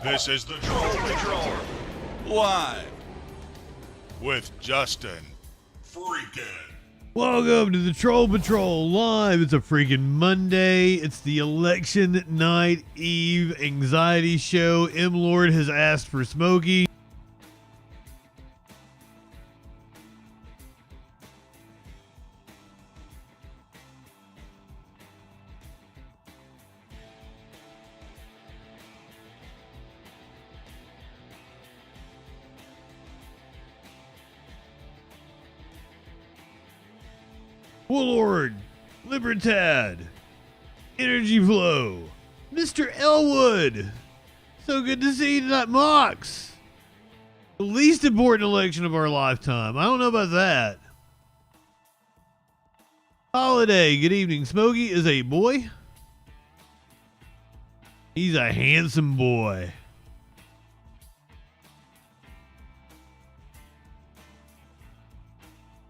This is the Troll Patrol, live with Justin Freakin. Welcome to the Troll Patrol Live. It's a freaking Monday. It's the election night eve anxiety show. M. Lord has asked for Smokey. Warlord, Libertad, Energy Flow, Mr. Elwood. So good to see you tonight, Mox. The least important election of our lifetime. I don't know about that. Holiday, good evening. Smokey is a boy. He's a handsome boy.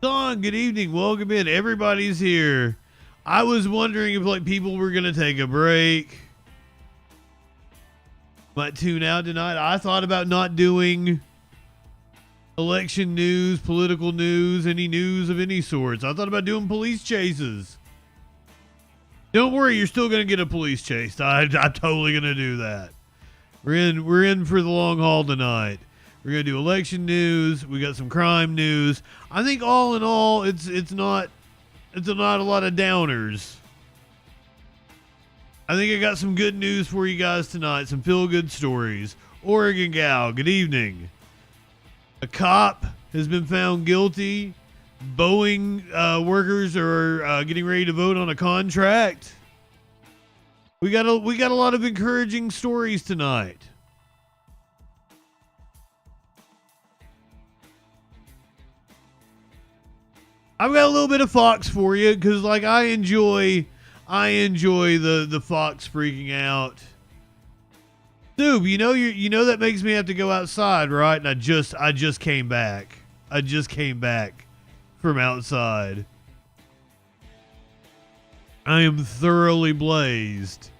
Don, good evening. Welcome in. Everybody's here. I was wondering if people were gonna take a break. Might tune out tonight. I thought about not doing election news, political news, any news of any sorts. I thought about doing police chases. Don't worry, you're still gonna get a police chase. I'm totally gonna do that. We're in for the long haul tonight. We're gonna do election news. We got some crime news. I think all in all, it's not a lot of downers. I think I got some good news for you guys tonight. Some feel good stories. Oregon gal, good evening. A cop has been found guilty. Boeing workers are getting ready to vote on a contract. We got a lot of encouraging stories tonight. I've got a little bit of Fox for you because, I enjoy the Fox freaking out. Dude, you know that makes me have to go outside, right? And I just came back. I just came back from outside. I am thoroughly blazed.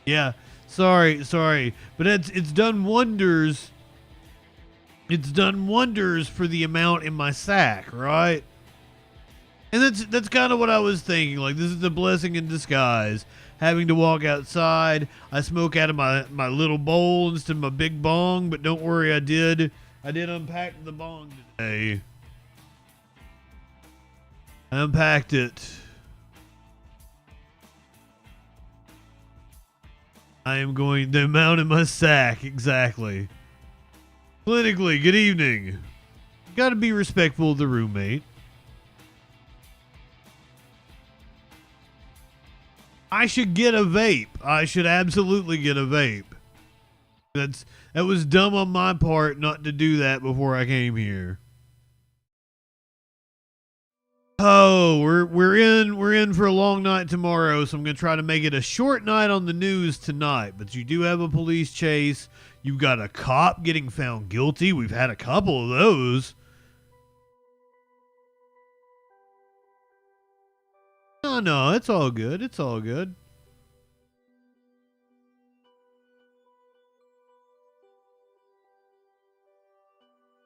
Yeah, sorry, but it's done wonders. It's done wonders for the amount in my sack, right? And that's kind of what I was thinking. This is a blessing in disguise. Having to walk outside. I smoke out of my little bowl instead of my big bong, but don't worry, I did unpack the bong today. I unpacked it. I am going the amount in my sack, exactly. Clinically, good evening. Gotta be respectful of the roommate. I should get a vape. I should absolutely get a vape. That was dumb on my part not to do that before I came here. Oh, we're in for a long night tomorrow, so I'm gonna try to make it a short night on the news tonight. But you do have a police chase. You've got a cop getting found guilty. We've had a couple of those. No, it's all good. It's all good.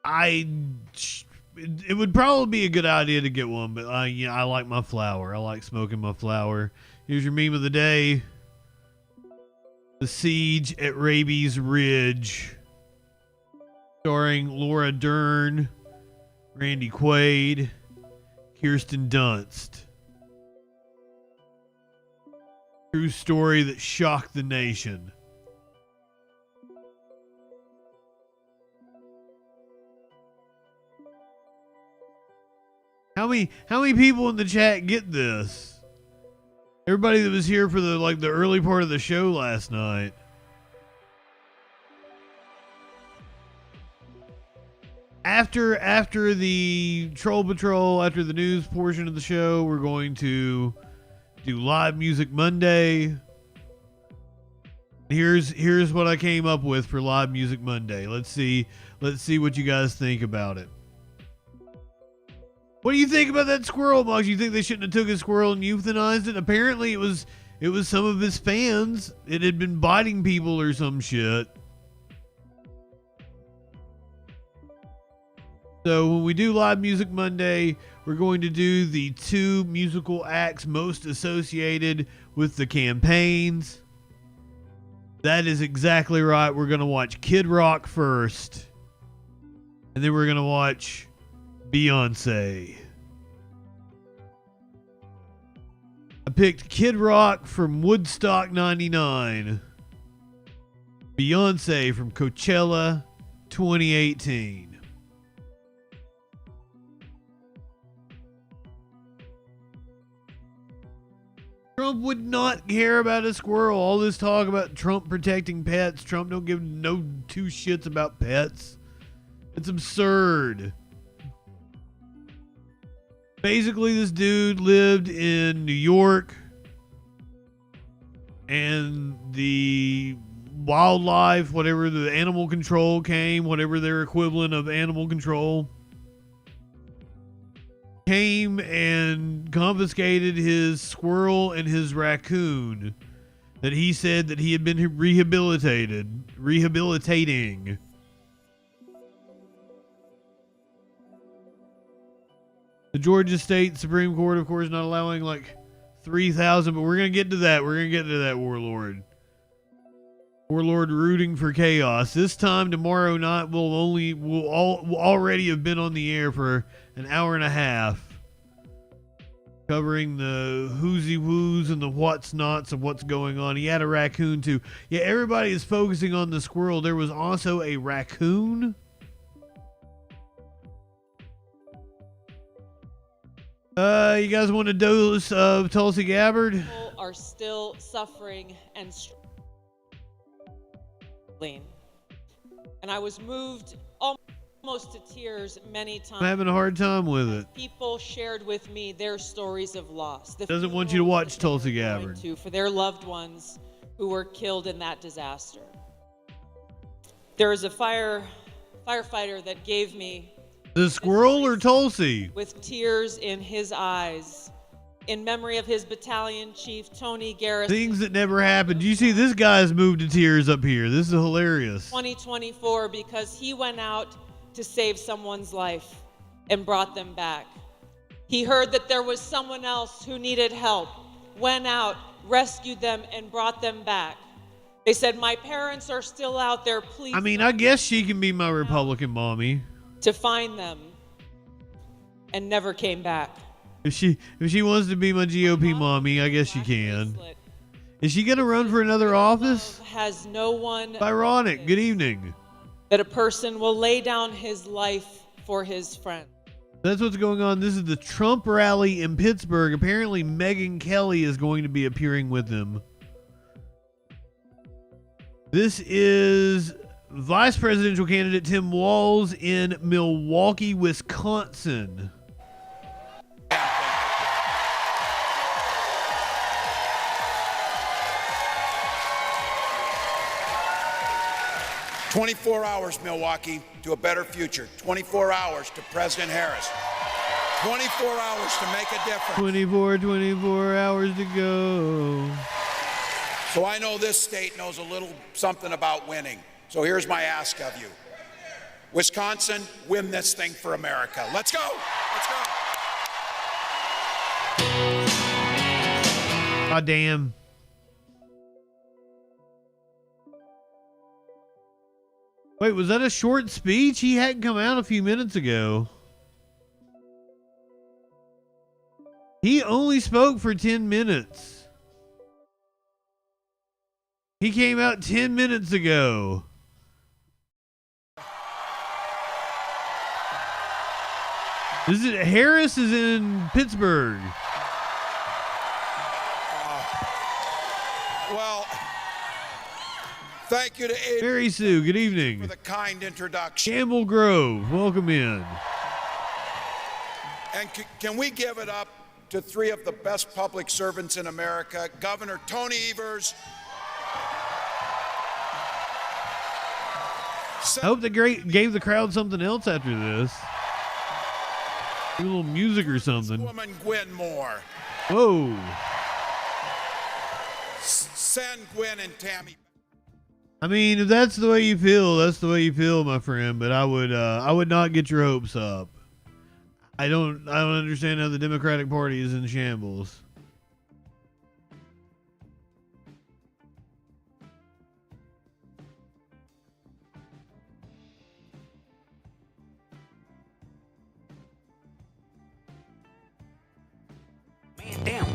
It would probably be a good idea to get one, but I like my flower. I like smoking my flower. Here's your meme of the day. The Siege at Rabies Ridge. Starring Laura Dern, Randy Quaid, Kirsten Dunst. True story that shocked the nation. How many people in the chat get this? Everybody that was here for the early part of the show last night. After the Troll Patrol, after the news portion of the show, we're going to do Live Music Monday. Here's what I came up with for Live Music Monday. Let's see what you guys think about it. What do you think about that squirrel, Mox? You think they shouldn't have took a squirrel and euthanized it? Apparently it was some of his fans. It had been biting people or some shit. So when we do Live Music Monday, we're going to do the 2 musical acts most associated with the campaigns. That is exactly right. We're going to watch Kid Rock first. And then we're going to watch Beyonce. I picked Kid Rock from Woodstock 99. Beyonce from Coachella 2018. Trump would not care about a squirrel. All this talk about Trump protecting pets. Trump don't give no 2 shits about pets. It's absurd. Basically, this dude lived in New York, and the wildlife, whatever the animal control came, whatever their equivalent of animal control, came and confiscated his squirrel and his raccoon that he said that he had been rehabilitating. The Georgia State Supreme Court, of course, not allowing like 3,000, but we're going to get to that. We're going to get to that, Warlord. Warlord rooting for chaos. This time tomorrow night we'll already have been on the air for an hour and a half, covering the whoosy woos and the what's nots of what's going on. He had a raccoon too. Yeah, everybody is focusing on the squirrel. There was also a raccoon. You guys want a dose of Tulsi Gabbard? People are still suffering and struggling. And I was moved almost to tears many times. I'm having a hard time with it. People shared with me their stories of loss. Doesn't want you to watch Tulsi Gabbard. For their loved ones who were killed in that disaster. There is a firefighter that gave me the squirrel or Tulsi? With tears in his eyes, in memory of his battalion chief, Tony Garrison. Things that never happened. You see, this guy's moved to tears up here. This is hilarious. 2024, because he went out to save someone's life and brought them back. He heard that there was someone else who needed help, went out, rescued them, and brought them back. They said, my parents are still out there, please. I mean, I guess she can be my Republican mommy. To find them, and never came back. If she wants to be my GOP mommy, I guess she can. Is she gonna run for another office? Has no one. Ironic. Good evening. That a person will lay down his life for his friend. That's what's going on. This is the Trump rally in Pittsburgh. Apparently, Megyn Kelly is going to be appearing with them. This is Vice presidential candidate Tim Walz in Milwaukee, Wisconsin. 24 hours, Milwaukee, to a better future. 24 hours to President Harris. 24 hours to make a difference. 24 hours to go. So I know this state knows a little something about winning. So here's my ask of you. Wisconsin, win this thing for America. Let's go. Let's go. Ah, damn. Wait, was that a short speech? He hadn't come out a few minutes ago. He only spoke for 10 minutes. He came out 10 minutes ago. Harris is in Pittsburgh. Well, thank you to Adrian Mary Sue, good evening. for the kind introduction. Campbell Grove, welcome in. And can we give it up to three of the best public servants in America, Governor Tony Evers. I hope they gave the crowd something else after this. A little music or something. Woman Gwen Moore. Whoa. Send Gwen and Tammy. I mean, if that's the way you feel, that's the way you feel, my friend. But I would not get your hopes up. I don't understand how the Democratic Party is in shambles. Man, damn.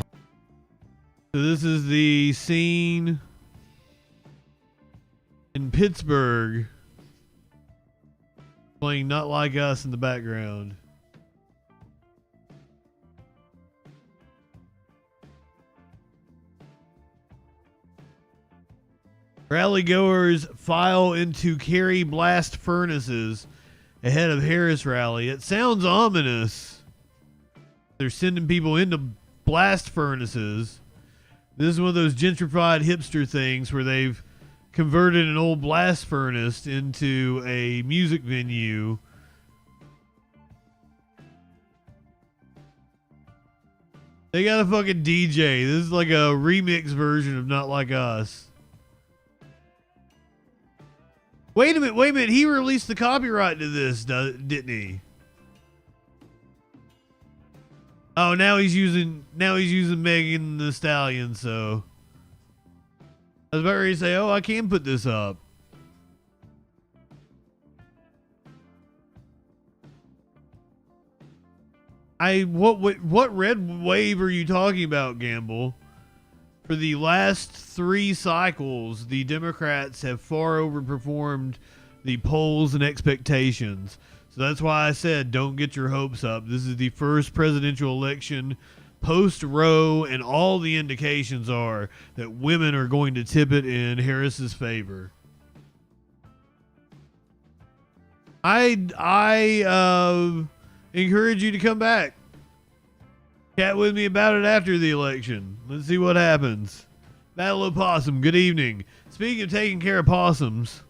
So this is the scene in Pittsburgh, playing Not Like Us in the background. Rally goers file into Kerry blast furnaces ahead of Harris rally. It sounds ominous. They're sending people into blast furnaces. This is one of those gentrified hipster things where they've converted an old blast furnace into a music venue. They got a fucking DJ. This is like a remix version of Not Like Us. Wait a minute. He released the copyright to this, didn't he? Oh, now he's using Megan Thee Stallion, so I was about ready to say, oh, I can put this up. What red wave are you talking about, Gamble? For the last 3 cycles, the Democrats have far overperformed the polls and expectations. So that's why I said don't get your hopes up. This is the first presidential election post-Roe, and all the indications are that women are going to tip it in Harris's favor. I encourage you to come back. Chat with me about it after the election. Let's see what happens. Battle of Possum, good evening. Speaking of taking care of possums,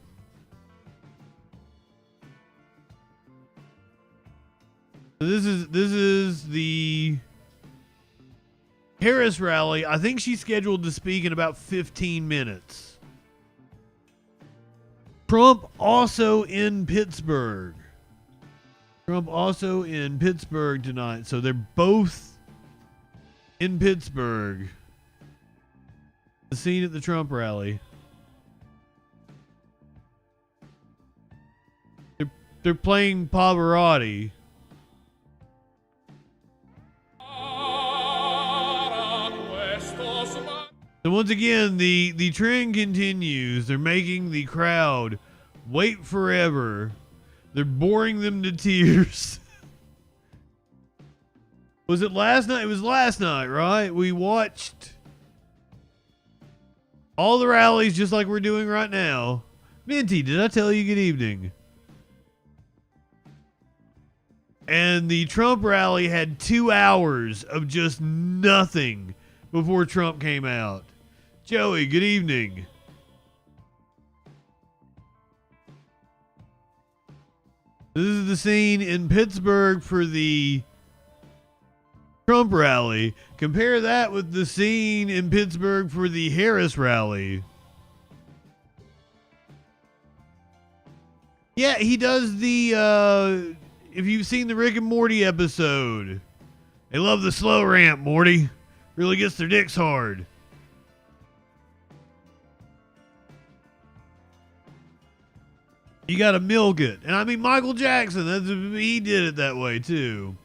this is the Harris rally. I think she's scheduled to speak in about 15 minutes. Trump also in Pittsburgh. Tonight. So they're both in Pittsburgh. The scene at the Trump rally. They're playing Pavarotti. So once again, the trend continues. They're making the crowd wait forever. They're boring them to tears. Was it last night? It was last night, right? We watched all the rallies just like we're doing right now. Minty, did I tell you good evening? And the Trump rally had 2 hours of just nothing before Trump came out. Joey, good evening. This is the scene in Pittsburgh for the Trump rally. Compare that with the scene in Pittsburgh for the Harris rally. Yeah, he does the, if you've seen the Rick and Morty episode, they love the slow ramp, Morty. Really gets their dicks hard. You gotta milk it. And I mean, Michael Jackson, he did it that way too.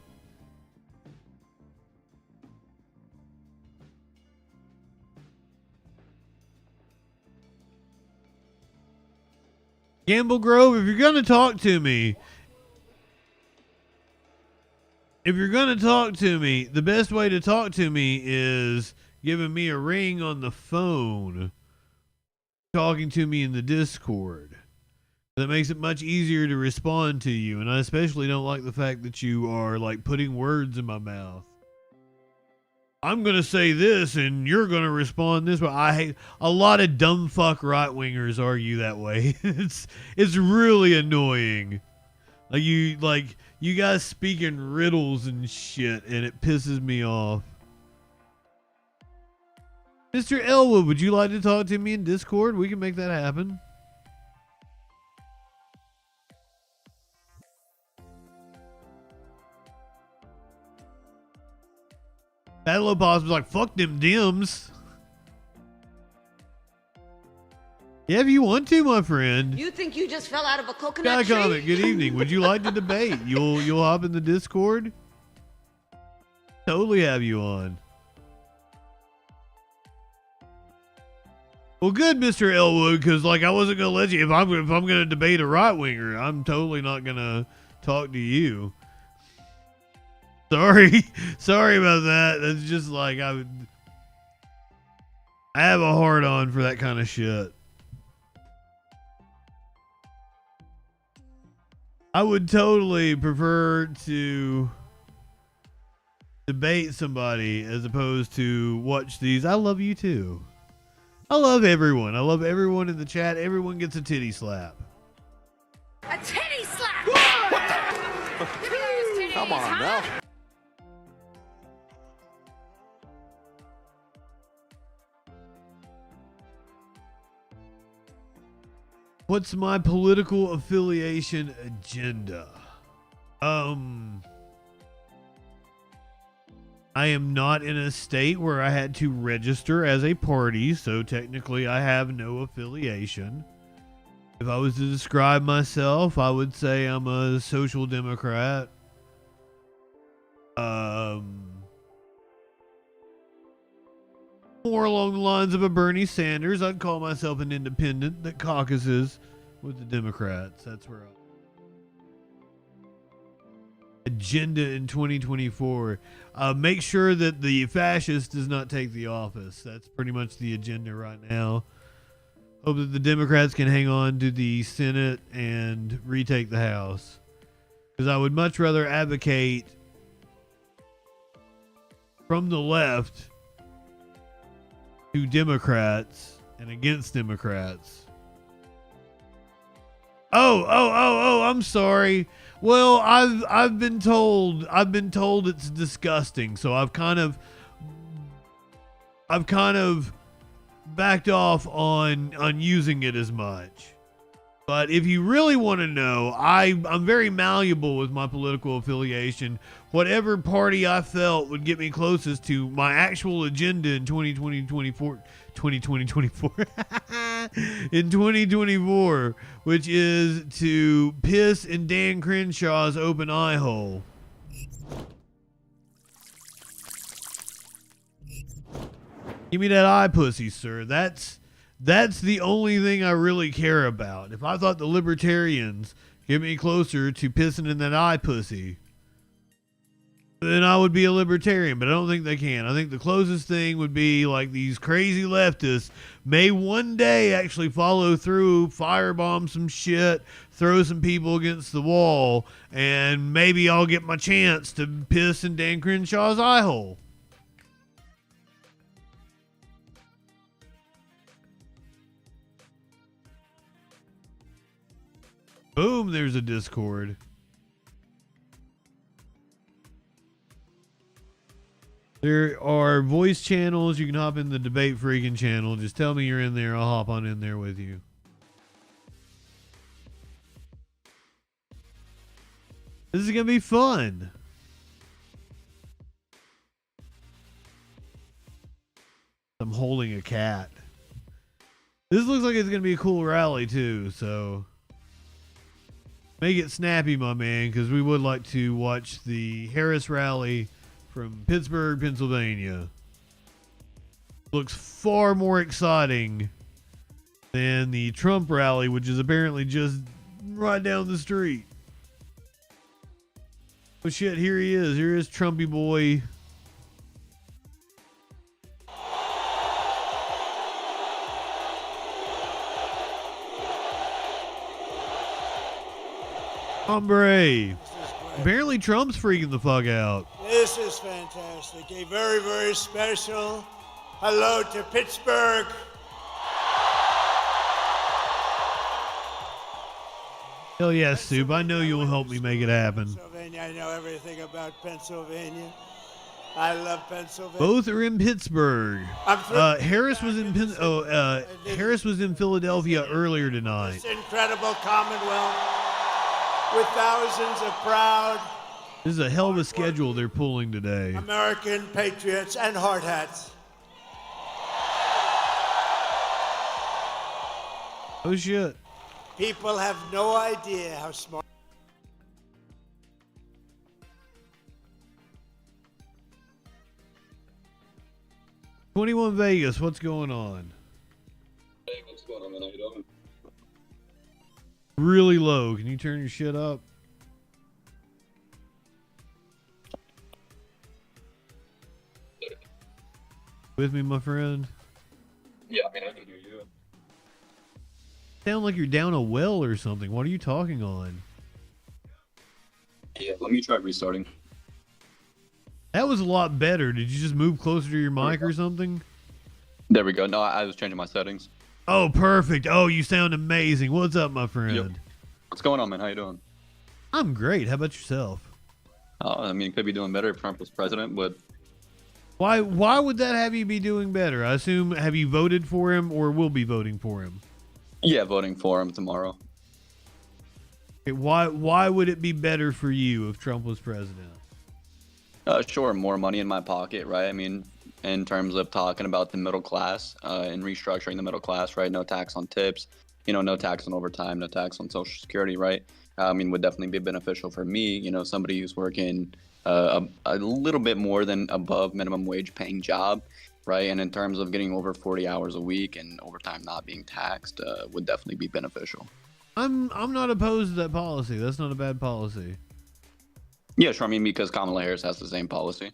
Gamble Grove, if you're going to talk to me, the best way to talk to me is giving me a ring on the phone, talking to me in the Discord. That makes it much easier to respond to you, and I especially don't like the fact that you are like putting words in my mouth. I'm going to say this and you're going to respond this way. I hate a lot of dumb fuck right-wingers argue that way. It's really annoying. Like you guys speak in riddles and shit, and it pisses me off. Mr. Elwood, would you like to talk to me in Discord? We can make that happen. Battle Possum's like, fuck them Dems. Yeah, if you want to, my friend. You think you just fell out of a coconut Guy tree? comment, good evening. Would you like to debate? You'll hop in the Discord? Totally have you on. Well, good, Mr. Elwood, because like I wasn't gonna let you. If I'm gonna debate a right winger, I'm totally not gonna talk to you. Sorry, sorry about that. That's just like I have a hard on for that kind of shit. I would totally prefer to debate somebody as opposed to watch these. I love you too. I love everyone. I love everyone in the chat. Everyone gets a titty slap. A titty slap! What the? Give me those titties, Come on now. What's my political affiliation agenda? I am not in a state where I had to register as a party, so technically I have no affiliation. If I was to describe myself, I would say I'm a social democrat. More along the lines of a Bernie Sanders. I'd call myself an independent that caucuses with the Democrats. That's where agenda in 2024. Make sure that the fascist does not take the office. That's pretty much the agenda right now. Hope that the Democrats can hang on to the Senate and retake the House. Because I would much rather advocate from the left to Democrats and against Democrats. Oh, I'm sorry. Well, I've been told it's disgusting, so I've kind of backed off on using it as much. But if you really want to know, I'm very malleable with my political affiliation. Whatever party I felt would get me closest to my actual agenda in 2024, in 2024, which is to piss in Dan Crenshaw's open eye hole. Give me that eye pussy, sir. That's the only thing I really care about. If I thought the libertarians get me closer to pissing in that eye pussy, then I would be a libertarian, but I don't think they can. I think the closest thing would be like these crazy leftists may one day actually follow through, firebomb some shit, throw some people against the wall, and maybe I'll get my chance to piss in Dan Crenshaw's eye hole. Boom, there's a Discord. There are voice channels. You can hop in the Debate Freakin' channel. Just tell me you're in there. I'll hop on in there with you. This is going to be fun. I'm holding a cat. This looks like it's going to be a cool rally too, so make it snappy, my man, because we would like to watch the Harris rally from Pittsburgh, Pennsylvania. Looks far more exciting than the Trump rally, which is apparently just right down the street. Oh shit, here he is. Here is Trumpy boy. Hombre. Apparently Trump's freaking the fuck out. This is fantastic. A very, very special hello to Pittsburgh. Hell yeah, Soup. I know you'll help me make it happen. Pennsylvania. I know everything about Pennsylvania. I love Pennsylvania. Both are in Pittsburgh. Harris was in Harris was in Philadelphia earlier tonight. This incredible Commonwealth with thousands of proud This is a hell of a schedule they're pulling today. American patriots and hard hats. Oh shit. People have no idea how smart. 21 Vegas, what's going on? Hey, what's going on, man? How you doing? Really low. Can you turn your shit up? With me, my friend? Yeah, I mean, I can hear you. Sound like you're down a well or something. What are you talking on? Yeah, let me try restarting. That was a lot better. Did you just move closer to your mic or something? There we go. No, I was changing my settings. Oh, perfect. Oh, you sound amazing. What's up, my friend? Yep. What's going on, man? How you doing? I'm great. How about yourself? I mean, could be doing better if Trump was president, but Why would that have you be doing better? I assume, have you voted for him or will be voting for him? yeah, voting for him tomorrow. Okay, why would it be better for you if Trump was president? Sure, more money in my pocket, right? I mean, in terms of talking about the middle class and restructuring the middle class, right? No tax on tips, no tax on overtime, no tax on Social Security, right? I mean, would definitely be beneficial for me, somebody who's working a little bit more than above minimum wage paying job, right? And in terms of getting over 40 hours a week and overtime not being taxed, would definitely be beneficial. I'm not opposed to that policy. That's not a bad policy. Yeah, sure. I mean, because Kamala Harris has the same policy.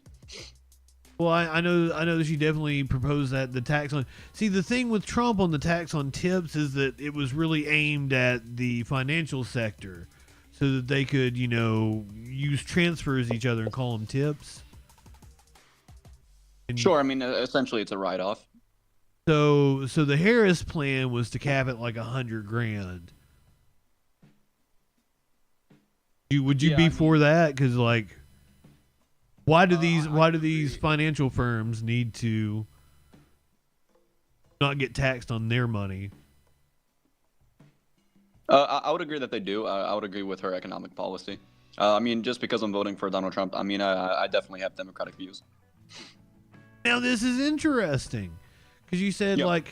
Well, I know that she definitely proposed that the tax on. See, the thing with Trump on the tax on tips is that it was really aimed at the financial sector, so that they could, use transfers each other and call them tips. And Sure. I mean, essentially, it's a write-off. So the Harris plan was to cap it like $100,000. Would you be for that? Because why do these financial firms need to not get taxed on their money? I would agree that they do. I would agree with her economic policy. I mean, just because I'm voting for Donald Trump, I mean, I definitely have Democratic views. Now this is interesting because you said Yep.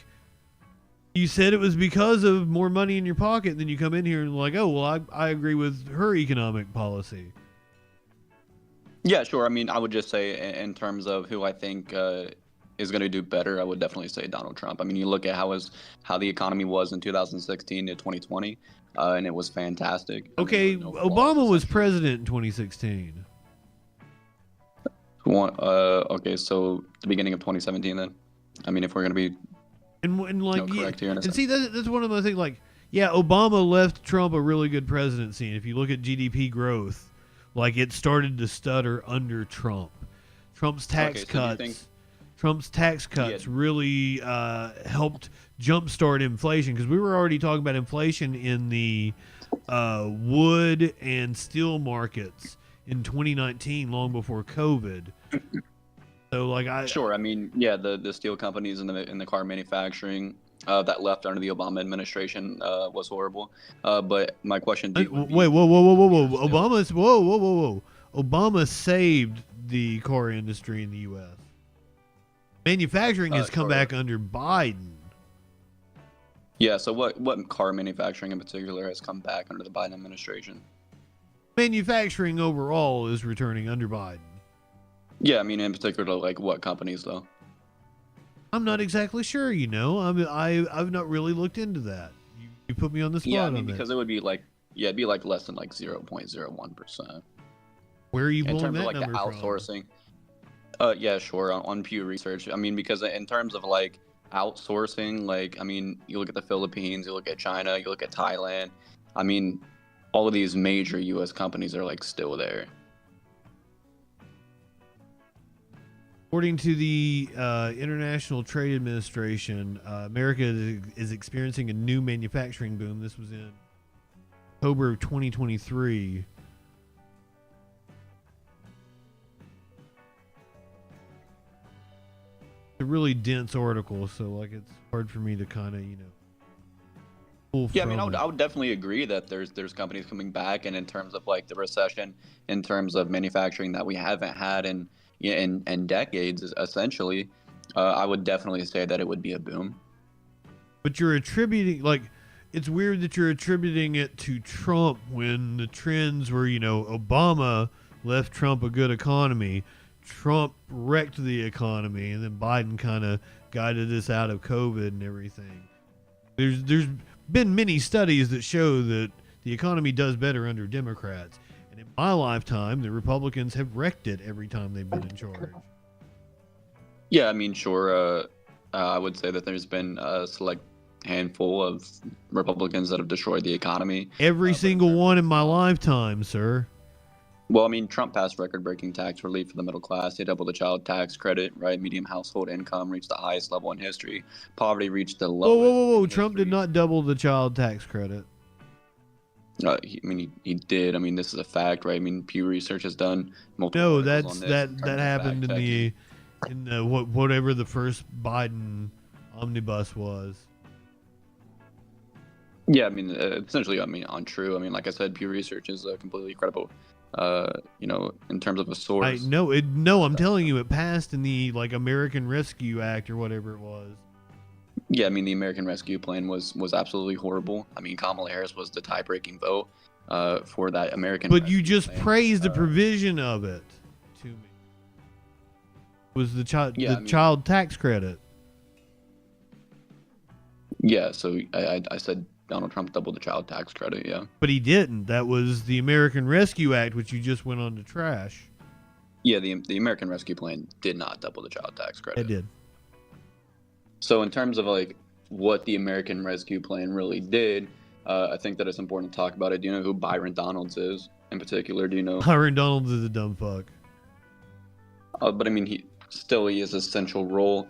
you said it was because of more money in your pocket, and then you come in here and oh well, I agree with her economic policy. Yeah, sure. I mean, I would just say in terms of who I think is going to do better, I would definitely say Donald Trump. I mean, you look at how the economy was in 2016 to 2020, and it was fantastic. Okay, Obama was president in 2016. Okay, so the beginning of 2017 then. I mean, if we're going to be correct here in a and see that's one of my things. Obama left Trump a really good presidency, and if you look at GDP growth, it started to stutter under Trump. Trump's tax cuts really helped jumpstart inflation, because we were already talking about inflation in the wood and steel markets in 2019, long before COVID. So Sure. I mean, yeah, the steel companies and the car manufacturing that left under the Obama administration was horrible. But my question to you would be, whoa. Obama saved the car industry in the U.S. Manufacturing has come back under Biden. Yeah, so what car manufacturing in particular has come back under the Biden administration? Manufacturing overall is returning under Biden. Yeah, I mean, in particular, what companies though? I'm not exactly sure. I've not really looked into that. You put me on the spot. Yeah, I mean, on because that. it would be it'd be less than 0.01%. Where are you In pulling terms that of number the from? outsourcing? Yeah, sure. On Pew Research. I mean, because in terms of outsourcing, I mean, you look at the Philippines, you look at China, you look at Thailand. I mean, all of these major U.S. companies are still there. According to the International Trade Administration, America is experiencing a new manufacturing boom. This was in October of 2023. It's a really dense article, so it's hard for me to kind of, Yeah, I mean, I would definitely agree that there's companies coming back, and in terms of like the recession, in terms of manufacturing that we haven't had in decades, essentially, I would definitely say that it would be a boom. But you're attributing, like, it's weird that you're attributing it to Trump when the trends were, Obama left Trump a good economy, Trump wrecked the economy, and then Biden kind of guided us out of COVID and everything. There's been many studies that show that the economy does better under Democrats. And in my lifetime, the Republicans have wrecked it every time they've been in charge. Yeah, I mean, sure. I would say that there's been a select handful of Republicans that have destroyed the economy. Every single one in my lifetime, sir. Well, I mean, Trump passed record-breaking tax relief for the middle class. They doubled the child tax credit, right? Median household income reached the highest level in history. Poverty reached the lowest. Whoa. Trump did not double the child tax credit. He did. I mean, this is a fact, right? I mean, Pew Research has done multiple. No, that happened in the whatever the first Biden omnibus was. Yeah, I mean, essentially, untrue. I mean, like I said, Pew Research is completely credible. In terms of a source. No, I'm telling you, it passed in the American Rescue Act or whatever it was. Yeah, I mean, the American Rescue Plan was absolutely horrible. I mean, Kamala Harris was the tie-breaking vote for that American. But you just praised the provision of it to me. Was the child tax credit? Yeah, so I said Donald Trump doubled the child tax credit, yeah. But he didn't. That was the American Rescue Act, which you just went on to trash. Yeah, the American Rescue Plan did not double the child tax credit. It did. So in terms of what the American Rescue Plan really did, I think that it's important to talk about it. Do you know who Byron Donalds is in particular? Do you know? Byron Donalds is a dumb fuck. But I mean, he is a central role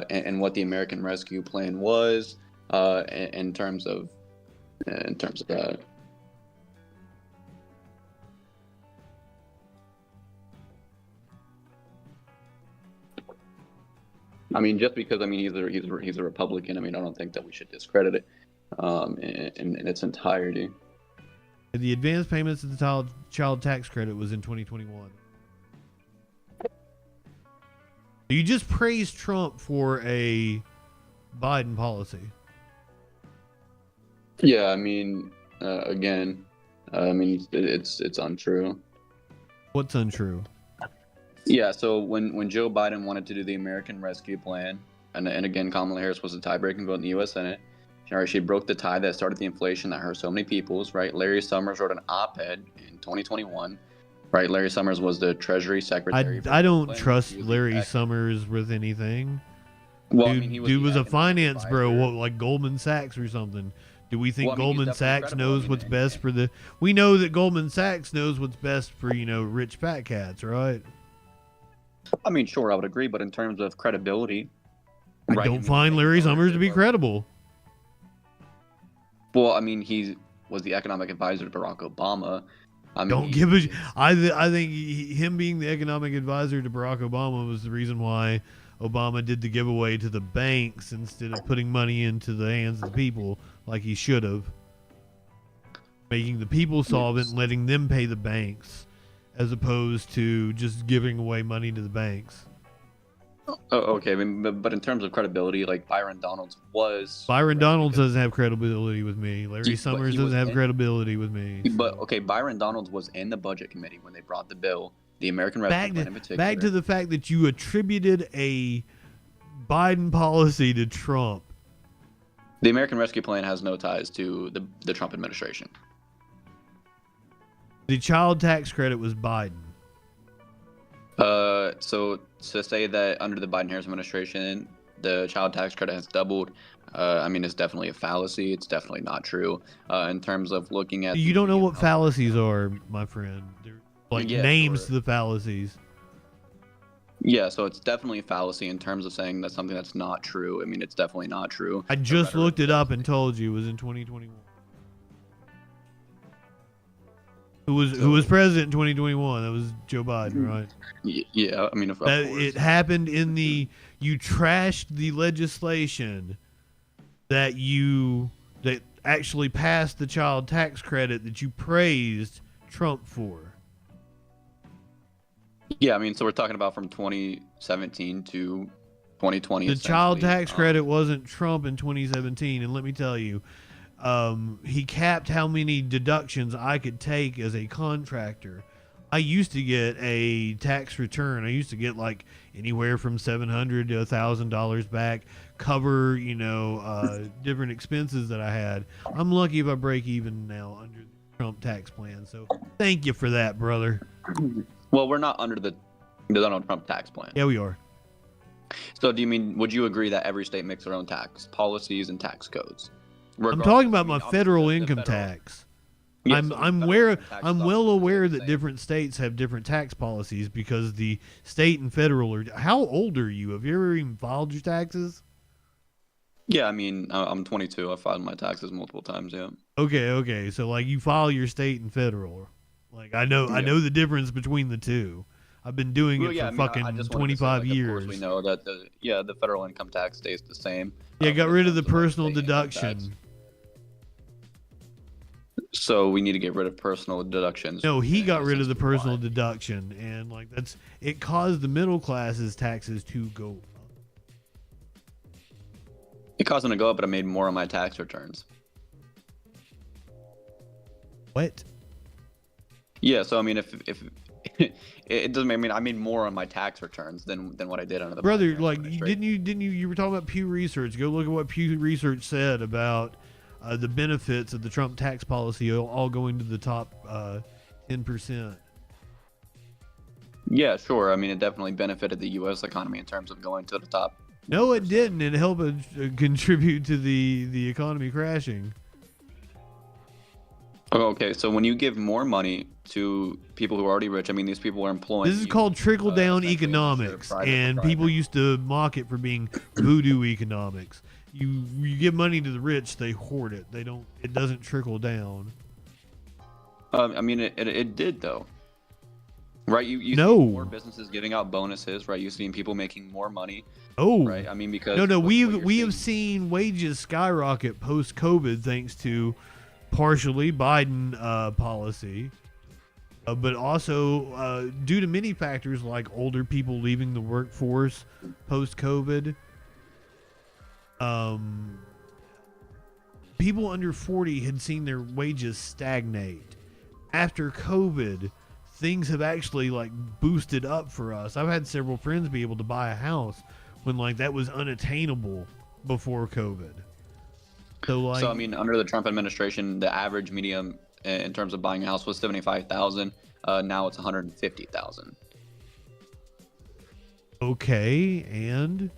in what the American Rescue Plan was. In terms of that. I mean, just because he's a Republican, I mean, I don't think that we should discredit it in its entirety. The advance payments of the child tax credit was in 2021. You just praised Trump for a Biden policy. Yeah, I mean, again, it's untrue. What's untrue? Yeah, so when Joe Biden wanted to do the American Rescue Plan, and again, Kamala Harris was the tie-breaking vote in the U.S. Senate, she broke the tie that started the inflation that hurt so many peoples, right? Larry Summers wrote an op-ed in 2021, right? Larry Summers was the Treasury Secretary. I don't trust Larry Summers with anything. Well, dude was a finance bro, like Goldman Sachs or something. Do we think Goldman Sachs knows what's best for the... We know that Goldman Sachs knows what's best for, rich fat cats, right? I mean, sure, I would agree, but in terms of credibility... I don't find Larry Summers to be credible. Well, I mean, he was the economic advisor to Barack Obama. I think him being the economic advisor to Barack Obama was the reason why Obama did the giveaway to the banks instead of putting money into the hands of the people like he should have. Making the people solvent and letting them pay the banks as opposed to just giving away money to the banks. Oh, okay, I mean, but in terms of credibility, Byron Donalds was... Byron Donalds doesn't have credibility with me. Larry Summers doesn't have credibility with me. But, okay, Byron Donalds was in the Budget Committee when they brought the bill, the American Rescue Plan in particular. Back to the fact that you attributed a Biden policy to Trump. The American Rescue Plan has no ties to the Trump administration. The child tax credit was Biden. So to say that under the Biden-Harris administration, the child tax credit has doubled, it's definitely a fallacy. It's definitely not true. In terms of looking at... You don't know what fallacies are, my friend. They're names to the fallacies. Yeah, so it's definitely a fallacy in terms of saying that's something that's not true. I mean, it's definitely not true. I just looked it up and told you it was in 2021. Who was president in 2021? That was Joe Biden, right? Yeah, I mean, of course. It happened in you trashed the legislation that actually passed the child tax credit that you praised Trump for. Yeah, I mean, so we're talking about from 2017 to 2020. The child essentially. tax credit wasn't Trump in 2017, and let me tell you, he capped how many deductions I could take as a contractor. I used to get a tax return. I used to get like anywhere from $700 to $1,000 back, cover, different expenses that I had. I'm lucky if I break even now under the Trump tax plan. So thank you for that, brother. Well, we're not under the Donald Trump tax plan. Yeah, we are. So would you agree that every state makes their own tax policies and tax codes? I'm talking about my federal income tax. Yeah, I'm well aware that different states have different tax policies because the state and federal are. How old are you? Have you ever even filed your taxes? Yeah, I mean, I'm 22. I filed my taxes multiple times. Yeah. Okay. So like you file your state and federal. Like I know the difference between the two. I've been doing it for fucking 25 years. Of course we know that the federal income tax stays the same. Yeah, got rid of the personal deduction. So we need to get rid of personal deductions. No, he got rid of the personal deduction, and like it caused the middle class's taxes to go up. It caused them to go up, but I made more on my tax returns. What? Yeah, so I mean, if it doesn't. I mean, I made more on my tax returns than what I did under the brother. Like, didn't you? You were talking about Pew Research. Go look at what Pew Research said about the benefits of the Trump tax policy, all going to the top 10%. Yeah, sure. I mean, it definitely benefited the U.S. economy in terms of going to the top. No, it didn't. It helped contribute to the economy crashing. Okay, so when you give more money to people who are already rich, I mean, these people are employing. This is called trickle-down economics, and people used to mock it for being voodoo economics. You give money to the rich, they hoard it. It doesn't trickle down. I mean, it did though, right? You see more businesses giving out bonuses, right? You've seen people making more money. Oh, right. I mean, because we have seen wages skyrocket post-COVID thanks to partially Biden policy, but also due to many factors like older people leaving the workforce post-COVID. People under 40 had seen their wages stagnate. After COVID, things have actually like boosted up for us. I've had several friends be able to buy a house when like that was unattainable before COVID. So I mean, under the Trump administration, the average medium in terms of buying a house was 75,000. Now it's 150,000. Okay, and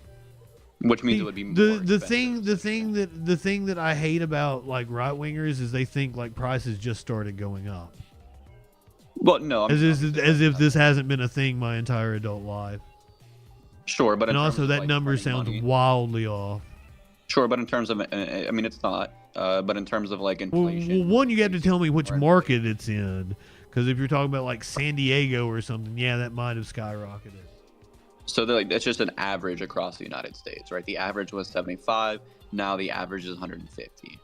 which means it would be more the thing that I hate about like right wingers is they think like prices just started going up. Well, no, as if this hasn't been a thing my entire adult life. Sure, but and also that number sounds wildly off. Sure, but in terms of, I mean, it's not. But in terms of like inflation. Well, one, you have to tell me which market it's in, because if you're talking about like San Diego or something, yeah, that might have skyrocketed. So that's just an average across the United States, right? The average was 75. Now the average is 150.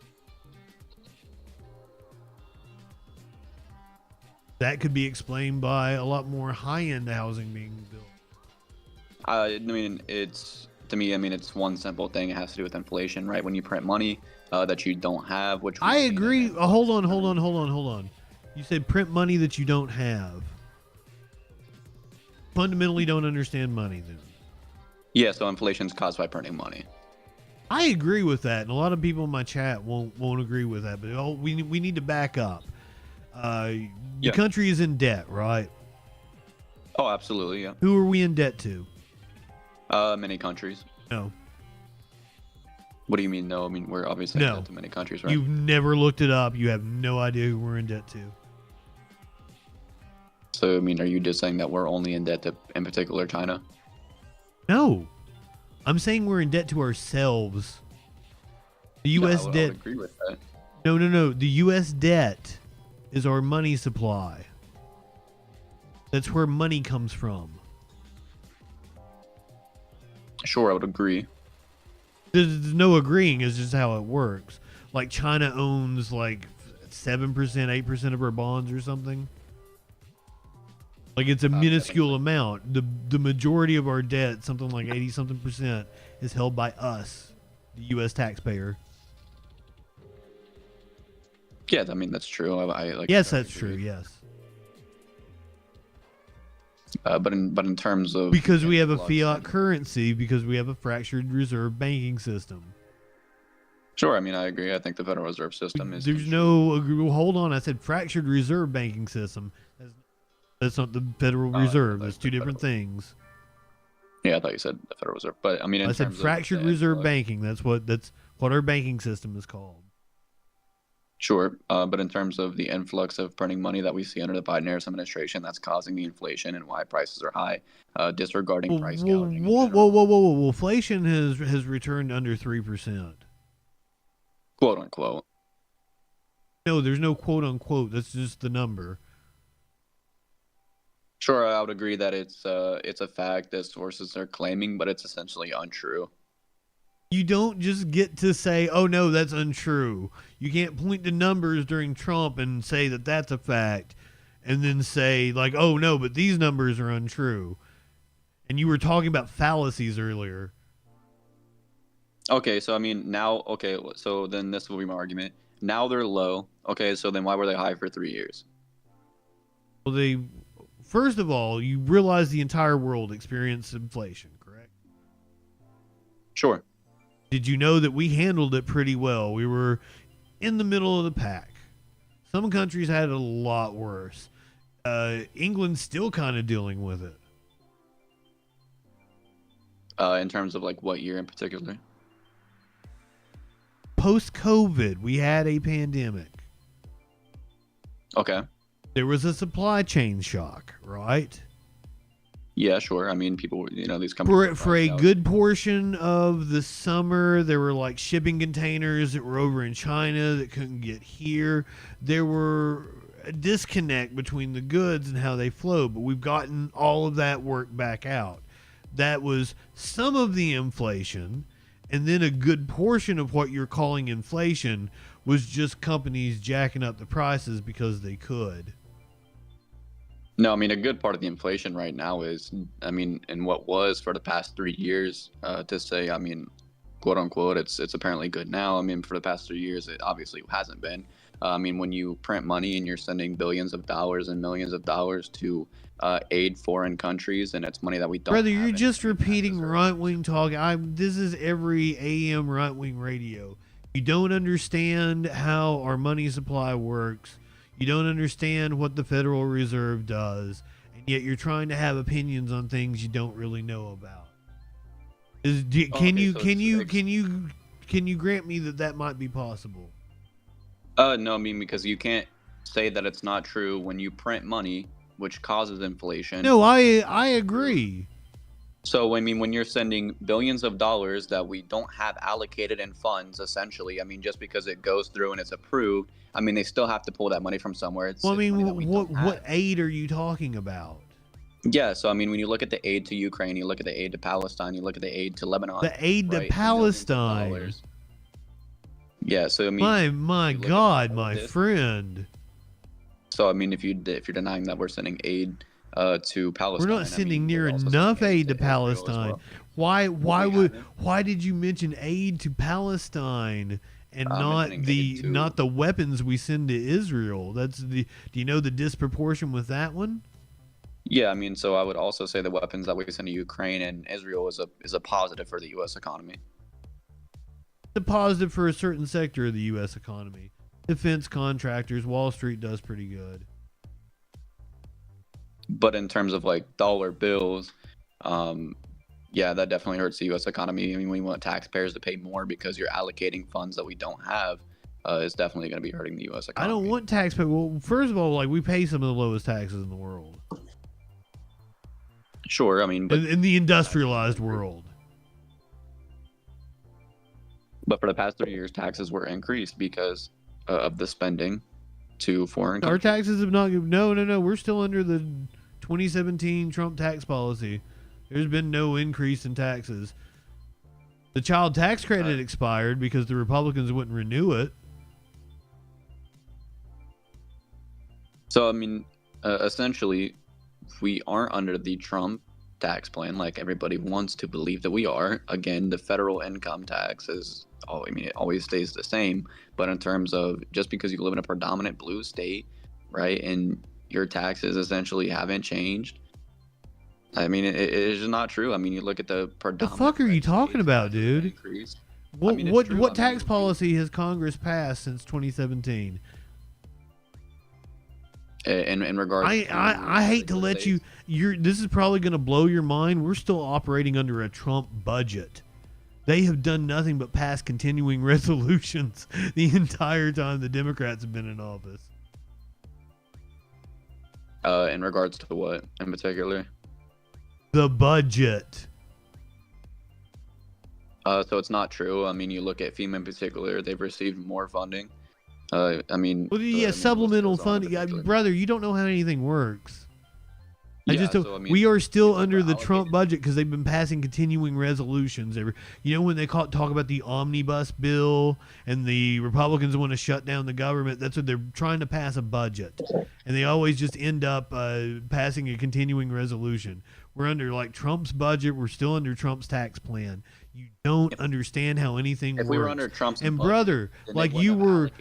That could be explained by a lot more high-end housing being built. I mean, to me, it's one simple thing. It has to do with inflation, right? When you print money that you don't have, which I agree. Hold on. You said print money that you don't have. Fundamentally don't understand money then. Yeah, so inflation's caused by printing money. I agree with that, and a lot of people in my chat won't agree with that, but we need to back up. The country is in debt, right? Oh, absolutely, yeah. Who are we in debt to? Many countries. No. What do you mean, no? I mean, we're obviously in debt to many countries, right? You've never looked it up. You have no idea who we're in debt to. So, I mean, are you just saying that we're only in debt to, in particular, China? No. I'm saying we're in debt to ourselves. The U.S. debt. I would agree with that. No. The U.S. debt is our money supply. That's where money comes from. Sure, I would agree. There's no agreeing. It's just how it works. like China owns like 7%, 8% of our bonds or something. Like it's a minuscule amount. The majority of our debt, something like 80 something percent, is held by us, the U.S. taxpayer. Yeah, I mean that's true. Yes, that's true. Yes, but in terms of because we have a fiat currency, because we have a fractured reserve banking system. Sure, I mean I agree. I think the Federal Reserve System is. There's no. Hold on, I said fractured reserve banking system. That's not the Federal Reserve. That's two different things. Yeah, I thought you said the Federal Reserve, but I mean I said fractured reserve banking. That's what our banking system is called. Sure, but in terms of the influx of printing money that we see under the Biden-Harris administration, that's causing the inflation and why prices are high, disregarding price gouging. Whoa! Inflation has returned under 3%. Quote unquote. No, there's no quote unquote. That's just the number. Sure, I would agree that it's a fact that sources are claiming, but it's essentially untrue. You don't just get to say, oh, no, that's untrue. You can't point to numbers during Trump and say that that's a fact and then say, like, oh, no, but these numbers are untrue. And you were talking about fallacies earlier. Okay, so I mean, now, okay, so then this will be my argument. Now they're low. Okay, so then why were they high for 3 years? Well, first of all, you realize the entire world experienced inflation, correct? Sure. Did you know that we handled it pretty well? We were in the middle of the pack. Some countries had it a lot worse. England's still kind of dealing with it. In terms of like what year in particular? Post-COVID, we had a pandemic. Okay. There was a supply chain shock, right? Yeah, sure. I mean, people, these companies. For a good portion of the summer, there were like shipping containers that were over in China that couldn't get here. There were a disconnect between the goods and how they flow, but we've gotten all of that work back out. That was some of the inflation, and then a good portion of what you're calling inflation was just companies jacking up the prices because they could. No, I mean, a good part of the inflation right now is, I mean, in what was for the past 3 years, to say, I mean, quote unquote, it's apparently good now. I mean, for the past 3 years, it obviously hasn't been. I mean, when you print money and you're sending billions of dollars and millions of dollars to aid foreign countries, and it's money that we don't Brother, have you're just repeating right-wing talk. This is every AM right-wing radio. You don't understand how our money supply works. You don't understand what the Federal Reserve does, and yet you're trying to have opinions on things you don't really know about. Can you grant me that might be possible? No, I mean, because you can't say that it's not true when you print money, which causes inflation. No, I agree. So, I mean, when you're sending billions of dollars that we don't have allocated in funds, essentially, I mean, just because it goes through and it's approved, I mean, they still have to pull that money from somewhere. Well, I mean, what aid are you talking about? Yeah, so, I mean, when you look at the aid to Ukraine, you look at the aid to Palestine, you look at the aid to Lebanon. The aid to Palestine? Yeah, so, I mean... My God, my friend. So, I mean, if you're denying that we're sending aid to Palestine. We're not sending near enough aid to Palestine. Well. Why did you mention aid to Palestine and not the weapons we send to Israel? Do you know the disproportion with that one? Yeah, I mean, so I would also say the weapons that we send to Ukraine and Israel is a positive for the U.S. economy. It's a positive for a certain sector of the U.S. economy. Defense contractors, Wall Street does pretty good. But in terms of like dollar bills, yeah, that definitely hurts the U.S. economy. I mean, when you want taxpayers to pay more because you're allocating funds that we don't have, it's definitely going to be hurting the U.S. economy. I don't want taxpayers. Well, first of all, like we pay some of the lowest taxes in the world. Sure, I mean, but in the industrialized world. But for the past 3 years, taxes were increased because of the spending to foreign countries. Our taxes have not. No. We're still under the 2017 Trump tax policy. There's been no increase in taxes. The child tax credit expired because the Republicans wouldn't renew it. So, I mean, essentially, we aren't under the Trump tax plan like everybody wants to believe that we are. Again, the federal income tax is, it always stays the same. But in terms of just because you live in a predominant blue state, right, and your taxes essentially haven't changed, I mean, it is not true. I mean, you look at the predominant. The fuck are you talking about, dude? What tax policy has Congress passed since 2017? In regards, I hate to let you. This is probably going to blow your mind. We're still operating under a Trump budget. They have done nothing but pass continuing resolutions the entire time the Democrats have been in office. In regards to what in particular? The budget. So it's not true. I mean, you look at FEMA in particular; they've received more funding. I mean, well, yeah, supplemental funding, brother. You don't know how anything works. We are still under the Trump budget because they've been passing continuing resolutions. When they talk about the omnibus bill and the Republicans want to shut down the government, that's what they're trying to pass a budget, and they always just end up passing a continuing resolution. We're under like Trump's budget. We're still under Trump's tax plan. You don't understand how anything works. If we were under Trump's and budget, brother, like you were.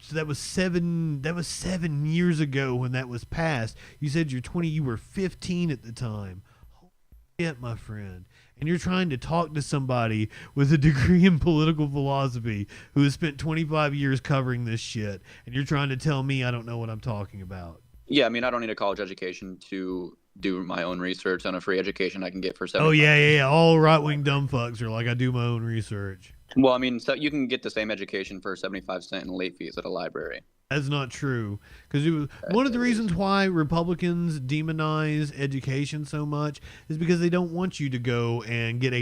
So that was 7 years ago when that was passed. You said you're 20. You were 15 at the time. Holy shit, my friend. And you're trying to talk to somebody with a degree in political philosophy who has spent 25 years covering this shit, and you're trying to tell me I don't know what I'm talking about. Yeah, I mean, I don't need a college education to do my own research on a free education I can get for $75. Oh, yeah. All right-wing dumb fucks are like, I do my own research. Well, I mean, so you can get the same education for 75 cents in late fees at a library. That's not true. Because one of the reasons why Republicans demonize education so much is because they don't want you to go and get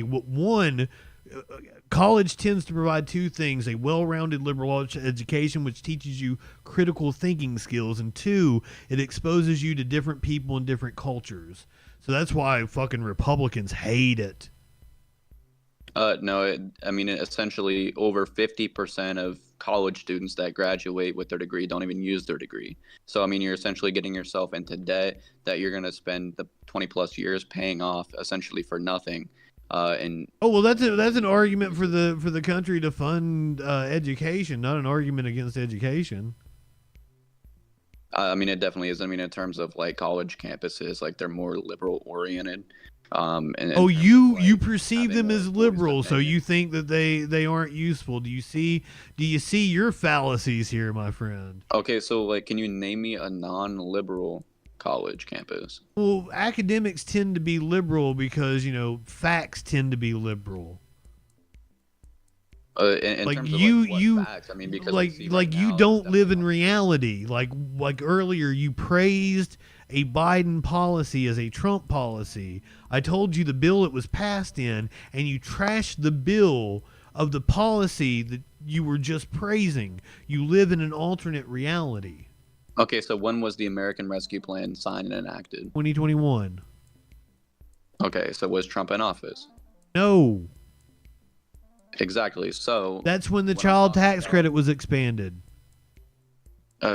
college tends to provide two things: a well-rounded liberal education, which teaches you critical thinking skills, and two, it exposes you to different people and different cultures. So that's why fucking Republicans hate it. No, essentially over 50% of college students that graduate with their degree don't even use their degree. So, I mean, you're essentially getting yourself into debt that you're going to spend the 20 plus years paying off essentially for nothing. That's an argument for the country to fund education, not an argument against education. I mean, it definitely is. I mean, in terms of like college campuses, like they're more liberal oriented. You perceive them as liberal, so you think that they aren't useful. Do you see your fallacies here, my friend? Okay, so like, can you name me a non-liberal college campus? Well, academics tend to be liberal because facts tend to be liberal. Facts? I mean, because you don't live in reality. Like earlier, you praised a Biden policy as a Trump policy. I told you the bill it was passed in, and you trashed the bill of the policy that you were just praising. You live in an alternate reality. Okay, so when was the American Rescue Plan signed and enacted? 2021. Okay, so was Trump in office? No. Exactly. So that's when the child tax credit was expanded.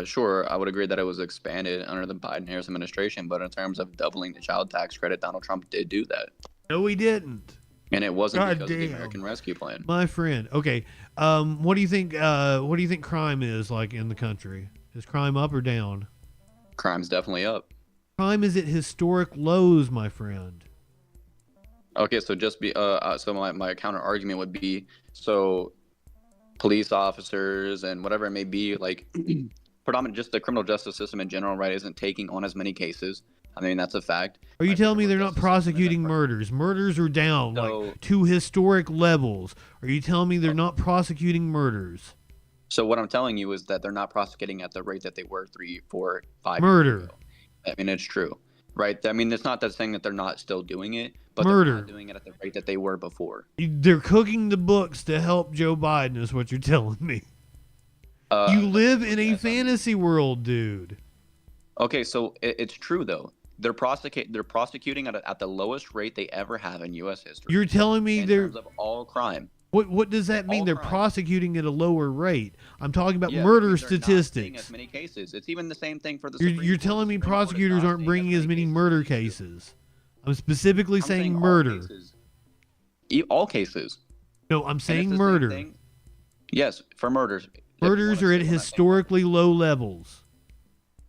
Sure, I would agree that it was expanded under the Biden-Harris administration, but in terms of doubling the child tax credit, Donald Trump did do that. No, he didn't. And it wasn't because of the American Rescue Plan. My friend. Okay. What do you think? What do you think crime is like in the country? Is crime up or down? Crime's definitely up. Crime is at historic lows, my friend. Okay, so my counter argument would be, so police officers and whatever it may be, like predominant just the criminal justice system in general, right, isn't taking on as many cases. I mean, that's a fact. Are you telling me they're not prosecuting murders? Murders are down to historic levels. Are you telling me they're not prosecuting murders? So what I'm telling you is that they're not prosecuting at the rate that they were 3, 4, 5 murder. Years ago. I mean, it's true, right? I mean, it's not that saying that they're not still doing it, but murder. They're not doing it at the rate that they were before. They're cooking the books to help Joe Biden is what you're telling me. You live in a fantasy world, dude. Okay, so it's true, though. they're prosecuting at the lowest rate they ever have in U.S. history. You're telling me in they're terms of all crime. what does that mean? All They're crime. prosecuting at a lower rate. I'm talking about Yeah, murder because they're not seeing statistics. as many cases. It's even the same thing for the You're Supreme Court. telling The me Supreme Court is prosecutors not aren't seeing bringing as many murder cases. I'm specifically I'm saying all murder. cases. All cases. No, I'm And saying it's the same murder. thing. Yes, for murders. Murders are at historically low levels.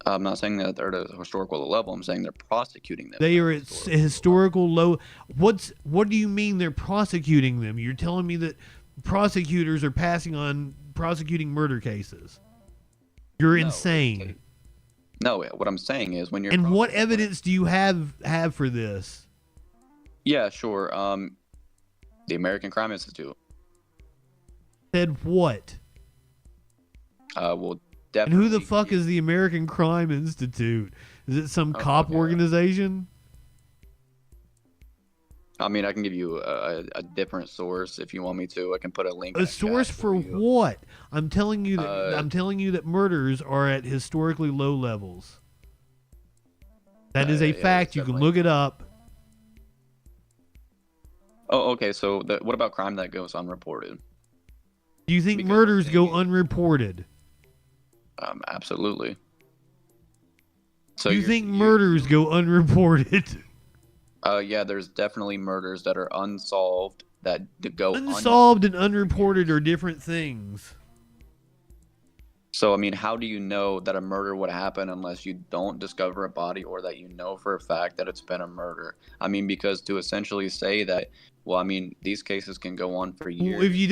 I'm not saying that they're at a historical level. I'm saying they're prosecuting them. They are at historical low. What do you mean they're prosecuting them? You're telling me that prosecutors are prosecuting murder cases. You're insane. No, what I'm saying is when you're. And what evidence do you have for this? Yeah, sure. The American Crime Institute. Said what? Well, And definitely. who the fuck is the American Crime Institute? Is it some cop organization? I mean, I can give you a different source if you want me to. I can put a link. A source for what? I'm telling you that murders are at historically low levels. That is a fact. You can look it up. Oh, okay. So what about crime that goes unreported? Do you think murders go unreported? Absolutely. So you think murders go unreported? Yeah, there's definitely murders that are unsolved that go unsolved and unreported are different things. So, I mean, how do you know that a murder would happen unless you don't discover a body or that you know for a fact that it's been a murder? I mean, because to essentially say that, well, I mean, these cases can go on for years. Well, if you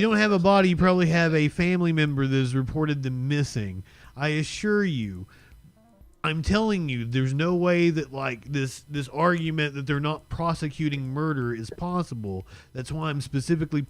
don't have a body, you probably have a family member that has reported them missing. I assure you, I'm telling you, there's no way that like this argument that they're not prosecuting murder is possible. That's why I'm specifically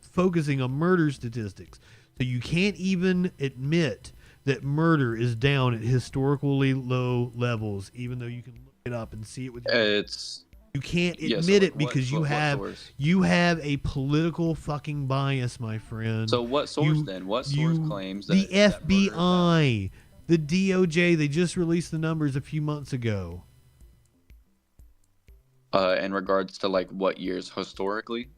focusing on murder statistics. So you can't even admit that murder is down at historically low levels, even though you can look it up and see it with your eyes. You can't admit it because you have a political fucking bias, my friend. So what source then? What source claims that the FBI, the DOJ? They just released the numbers a few months ago. In regards to like what years historically?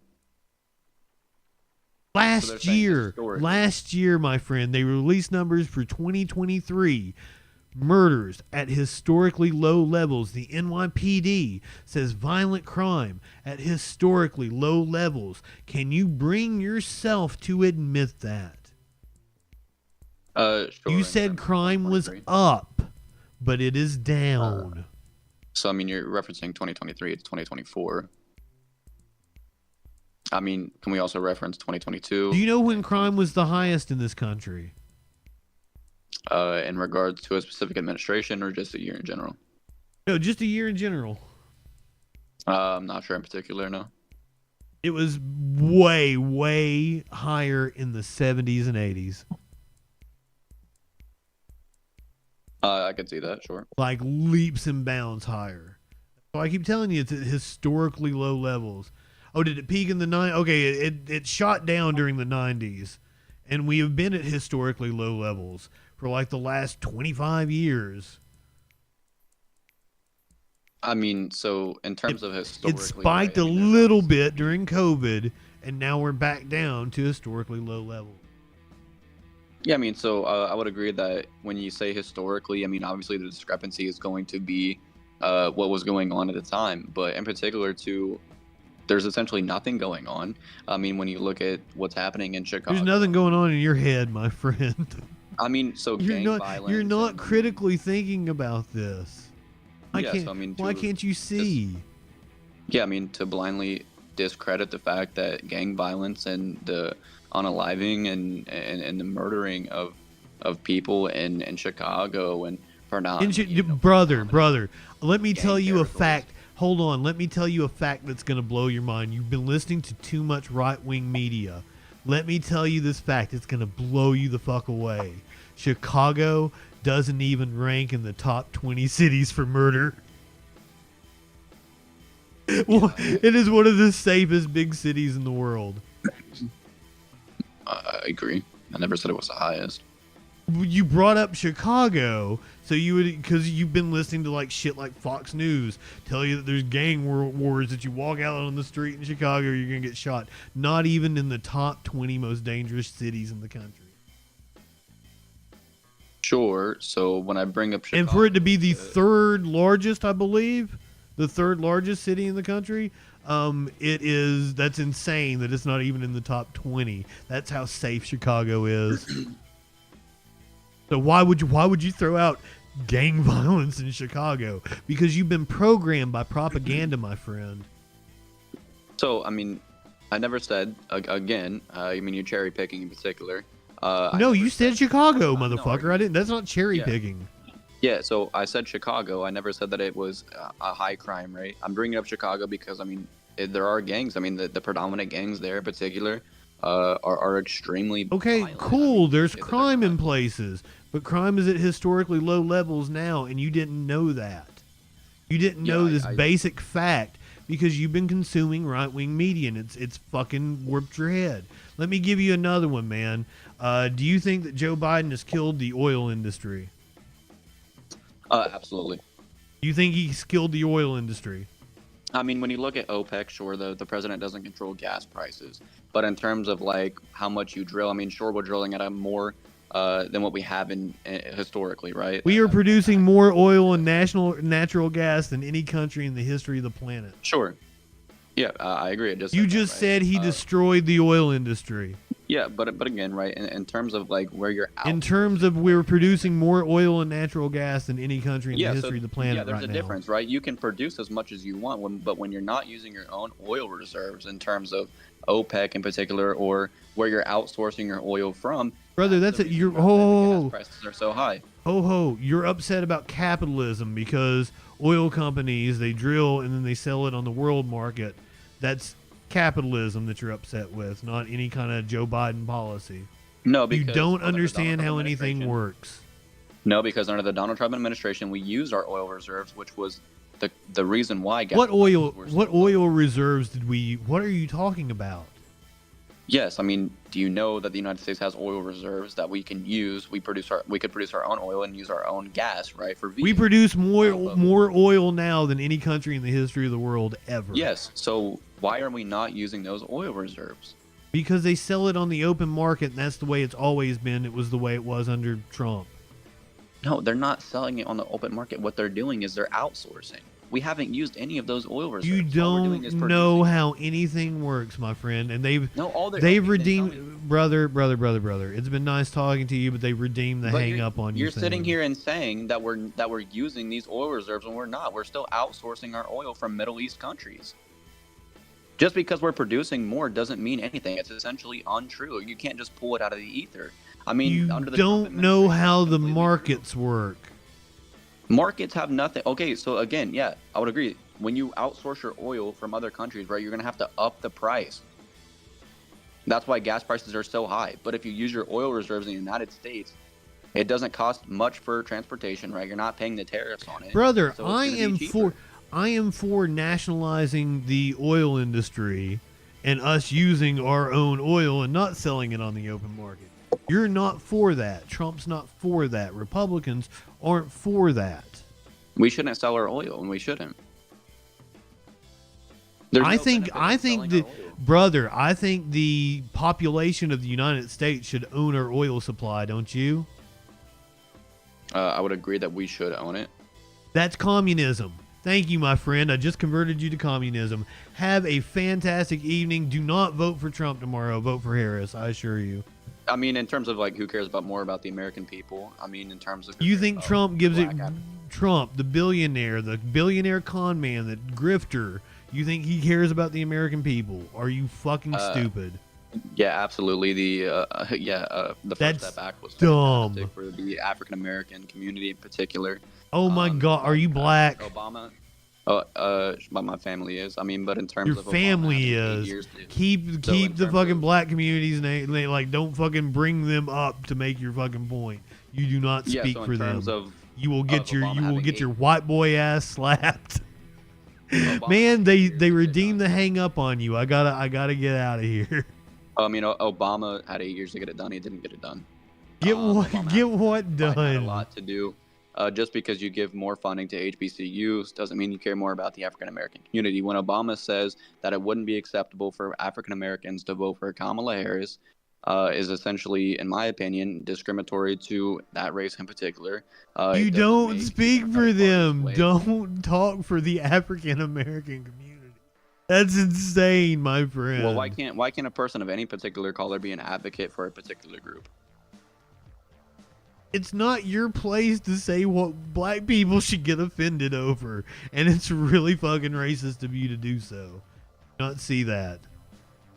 Last year, my friend, they released numbers for 2023. Murders at historically low levels. The NYPD says violent crime at historically low levels. Can you bring yourself to admit that? Sure. You said crime was up, but it is down. So, I mean, you're referencing 2023 to 2024. I mean, can we also reference 2022? Do you know when crime was the highest in this country? In regards to a specific administration or just a year in general? No, just a year in general. I'm not sure in particular, no. It was way, way higher in the 70s and 80s. I could see that, sure. Like leaps and bounds higher. So I keep telling you, it's at historically low levels. Oh, did it peak in the 90s? Okay, it shot down during the 90s. And we have been at historically low levels for like the last 25 years. I mean, so in terms of historically... It spiked a little bit during COVID, and now we're back down to historically low levels. Yeah, I mean, so I would agree that when you say historically, I mean, obviously the discrepancy is going to be what was going on at the time. But in particular, there's essentially nothing going on. I mean, when you look at what's happening in Chicago... There's nothing going on in your head, my friend. I mean, so violence... You're not critically thinking about this. Why can't you see? Yeah, I mean, to blindly discredit the fact that gang violence and the unaliving and the murdering of people in Chicago and for not... Brother, let me tell you a fact. Hold on, let me tell you a fact that's going to blow your mind. You've been listening to too much right-wing media. Let me tell you this fact. It's going to blow you the fuck away. Chicago doesn't even rank in the top 20 cities for murder. Well, it is one of the safest big cities in the world. I agree. I never said it was the highest. you brought up Chicago, so you would, because you've been listening to like shit like Fox News tell you that there's gang wars, that you walk out on the street in Chicago, you're gonna get shot. Not even in the top 20 most dangerous cities in the country. Sure. So when I bring up Chicago, And for it to be the third largest, I believe, the third largest city in the country, that's insane that it's not even in the top 20. That's how safe Chicago is. So why would you throw out gang violence in Chicago? Because you've been programmed by propaganda, my friend. So I mean, I never said again. I mean, you're cherry picking in particular. No, you said Chicago, No, motherfucker. I didn't. That's not cherry picking. Yeah, so I said Chicago. I never said that it was a high crime rate. I'm bringing up Chicago because, I mean, there are gangs. I mean, the predominant gangs there in particular are extremely Okay, violent. cool. I mean, There's they're crime in not- places, but crime is at historically low levels now, and you didn't know that. You didn't know this basic fact because you've been consuming right-wing media, and it's fucking warped your head. Let me give you another one, man. Do you think that Joe Biden has killed the oil industry? Absolutely. Do you think he's killed the oil industry? I mean, when you look at OPEC, sure, the president doesn't control gas prices. But in terms of, like, how much you drill, I mean, sure, we're drilling at a more than what we have in historically, right? We are producing more oil and natural gas than any country in the history of the planet. Sure. Yeah, I agree. You just said he destroyed the oil industry. Yeah, but again, right, in terms of, like, where you're out. In terms of we're producing more oil and natural gas than any country in the history of the planet yeah, there's right a now. difference, right? You can produce as much as you want, but when you're not using your own oil reserves in terms of OPEC in particular, or where you're outsourcing your oil from, Brother, that's it. You're gas prices are so high. You're upset about capitalism because oil companies, they drill and then they sell it on the world market. That's capitalism that you're upset with, not any kind of Joe Biden policy. No, because you don't under the understand Donald how Trump anything administration- works. No, because under the Donald Trump administration, we used our oil reserves, which was the reason why gas What oil? prices were so What low. oil reserves did we? What are you talking about? Yes, I mean, do you know that the United States has oil reserves that we can use? We could produce our own oil and use our own gas, right? For We produce more oil now than any country in the history of the world ever. Yes. So why are we not using those oil reserves? Because they sell it on the open market, and that's the way it's always been. It was the way it was under Trump. No, they're not selling it on the open market. What they're doing is they're outsourcing. We haven't used any of those oil reserves. You All we're doing don't is know producing. how anything works, my friend. And they've No, they've okay, then tell me. redeemed, brother. It's been nice talking to you, but they redeemed the But hang up on you. You're sitting here and saying that we're using these oil reserves when we're not. We're still outsourcing our oil from Middle East countries. Just because we're producing more doesn't mean anything. It's essentially untrue. You can't just pull it out of the ether. I mean, You under the Trump don't know administration, how it's the completely markets work. Markets have nothing. Okay, so again, yeah, I would agree. When you outsource your oil from other countries, right, you're going to have to up the price. That's why gas prices are so high. But if you use your oil reserves in the United States, it doesn't cost much for transportation, right? You're not paying the tariffs on it. Brother, so it's gonna be cheaper. I am for nationalizing the oil industry and us using our own oil and not selling it on the open market. You're not for that. Trump's not for that. Republicans aren't for that. We shouldn't sell our oil, and we shouldn't. There's I no think benefit in selling the our oil. brother, I think the population of the United States should own our oil supply, don't you? I would agree that we should own it. That's communism. Thank you, my friend. I just converted you to communism. Have a fantastic evening. Do not vote for Trump tomorrow. Vote for Harris, I assure you. I mean, in terms of, like, who cares about more about the American people? I mean, in terms of... who You cares think about Trump gives it... black Trump, the billionaire con man, the grifter, you think he cares about the American people? Are you fucking stupid? Yeah, absolutely. The first That's step back was dumb. fantastic for the African American community in particular. Oh my God, are you black? Obama. My family is. I mean, but in terms Your of Obama family having 8 is. years Keep in the terms fucking of- black community's name. Like, don't fucking bring them up to make your fucking point. You do not Yeah, speak so in for them. terms of- You will get of your Obama having your 8 white boy ass slapped. Obama Man, having they 8 years to get redeemed the done. hang up on you. I gotta get out of here. I mean, Obama had 8 years to get it done. He didn't get it done. Get what Biden had a done? lot to do. Just because you give more funding to HBCUs doesn't mean you care more about the African American community. When Obama says that it wouldn't be acceptable for African Americans to vote for Kamala Harris, is essentially, in my opinion, discriminatory to that race in particular. You don't speak for them. Don't talk for the African American community. That's insane, my friend. Well, why can't a person of any particular color be an advocate for a particular group? It's not your place to say what black people should get offended over, and it's really fucking racist of you to do so. Not see that.